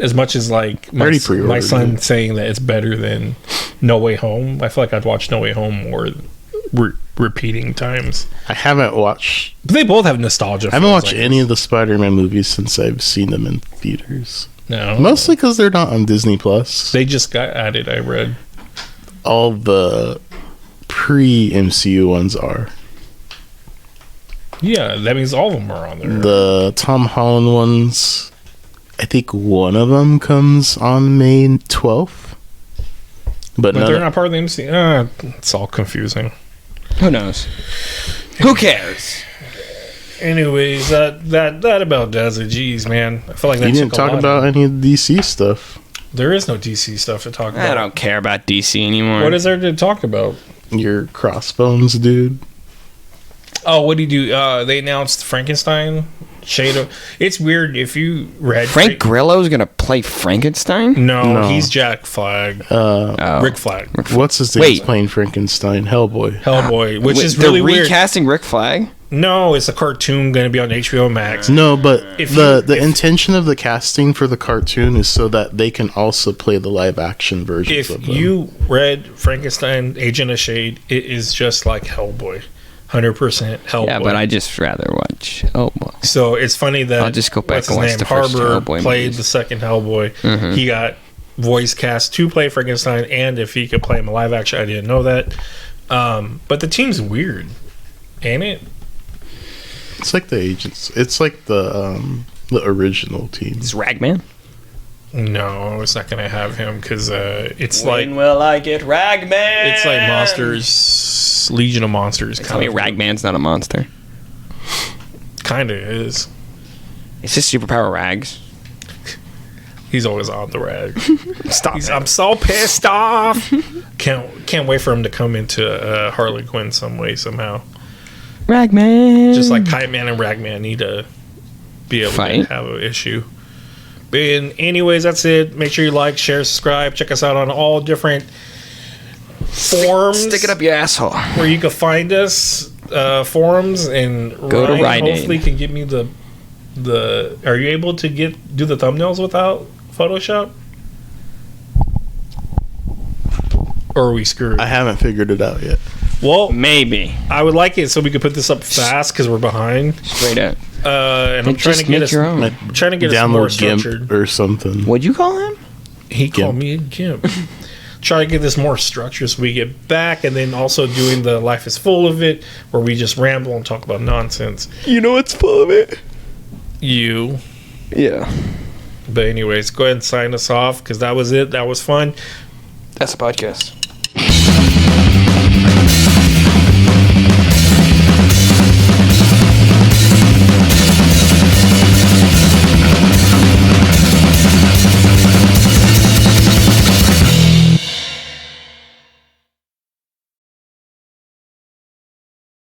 A: as much as like
C: Already
A: my
C: pre-ordered
A: son
C: it.
A: saying that it's better than No Way Home. I feel like I'd watch No Way Home more repeating times.
C: I haven't watched.
A: But they both have nostalgia.
C: I haven't
A: feels
C: watched
A: like
C: any of the Spider-Man movies since I've seen them in theaters.
A: No,
C: Mostly because they're not on Disney Plus.
A: they just got added. I read.
C: All the pre-MCU ones are.
A: Yeah, that means all of them are on there.
C: The Tom Holland ones, I think one of them comes on May 12th. But
A: But they're not part of the MCU. It's all confusing.
B: Who knows? Who cares?
A: Anyways, that about does it. Jeez, man, I feel like that
C: You didn't
A: took a
C: talk
A: lot
C: about
A: of-
C: any of the DC stuff.
A: There is no DC stuff to talk about.
B: I don't care about DC anymore.
A: What is there to talk about?
C: Your Crossbones dude.
A: Oh, what do you do? They announced Frankenstein. Shade of. It's weird if you read
B: Frank Grillo's gonna play Frankenstein?
A: No, he's Jack Flag.
B: Oh.
A: Rick Flag.
C: What's his name?
B: Wait.
C: He's playing Frankenstein. Hellboy.
A: Hellboy, which
B: Wait,
A: is really
B: they're
A: weird.
B: recasting Rick Flag?
A: No, it's a cartoon going to be on HBO Max.
C: No, but
A: If
C: the
A: you- if-
C: intention of the casting for the cartoon is so that they can also play the live action versions
A: If
C: of them.
A: you read Frankenstein, Agent of Shade, it is just like Hellboy. 100% Hellboy.
B: Yeah, but I just rather watch. Oh, boy.
A: So it's funny that
B: I'll just go back
A: what's
B: and
A: his
B: watch
A: name?
B: the first
A: Harbour
B: Hellboy
A: played
B: movies.
A: the second Hellboy. He got voice cast to play Frankenstein, and if he could play him live action, I didn't know that. But the team's weird, ain't it?
C: It's like the agents. It's like the original team.
B: Is Ragman?
A: No, it's not gonna have him because it's
B: When
A: like
B: will I get Ragman?
A: it's like Monsters, Legion of Monsters.
B: Tell me Ragman's not a monster.
A: Kind of is.
B: It's just superpower rags.
A: He's always on the rag.
B: Stop it.
A: I'm so pissed off. Can't wait for him to come into Harley Quinn some way somehow.
B: Ragman.
A: Just like Kite Man and Ragman need to be able
B: Fight.
A: to have an issue. But anyways, that's it. Make sure you like, share, subscribe. Check us out on all different forums.
B: Stick it up your asshole.
A: Where you can find us. Forums and
B: Go to
A: Ryan
B: Rite Aid.
A: hopefully can give me the. Are you able to do the thumbnails without Photoshop? Or are we screwed?
C: I haven't figured it out yet.
A: Well,
B: Maybe.
A: I would like it so we could put this up fast because we're behind.
B: Straight up.
A: And I'm
B: Then
A: trying
B: just
A: to get
B: make
A: us
B: your own.
A: trying to get us more
C: Download GIMP
A: structured.
C: or something.
B: What'd you call him?
A: He called
C: GIMP.
A: me a gimp. Try to get this more structure so we get back, and then also doing the Life is Full of It, where we just ramble and talk about nonsense.
B: You know what's full of it?
A: You.
B: Yeah.
A: But anyways, go ahead and sign us off, because that was it. That was fun.
B: That's a podcast.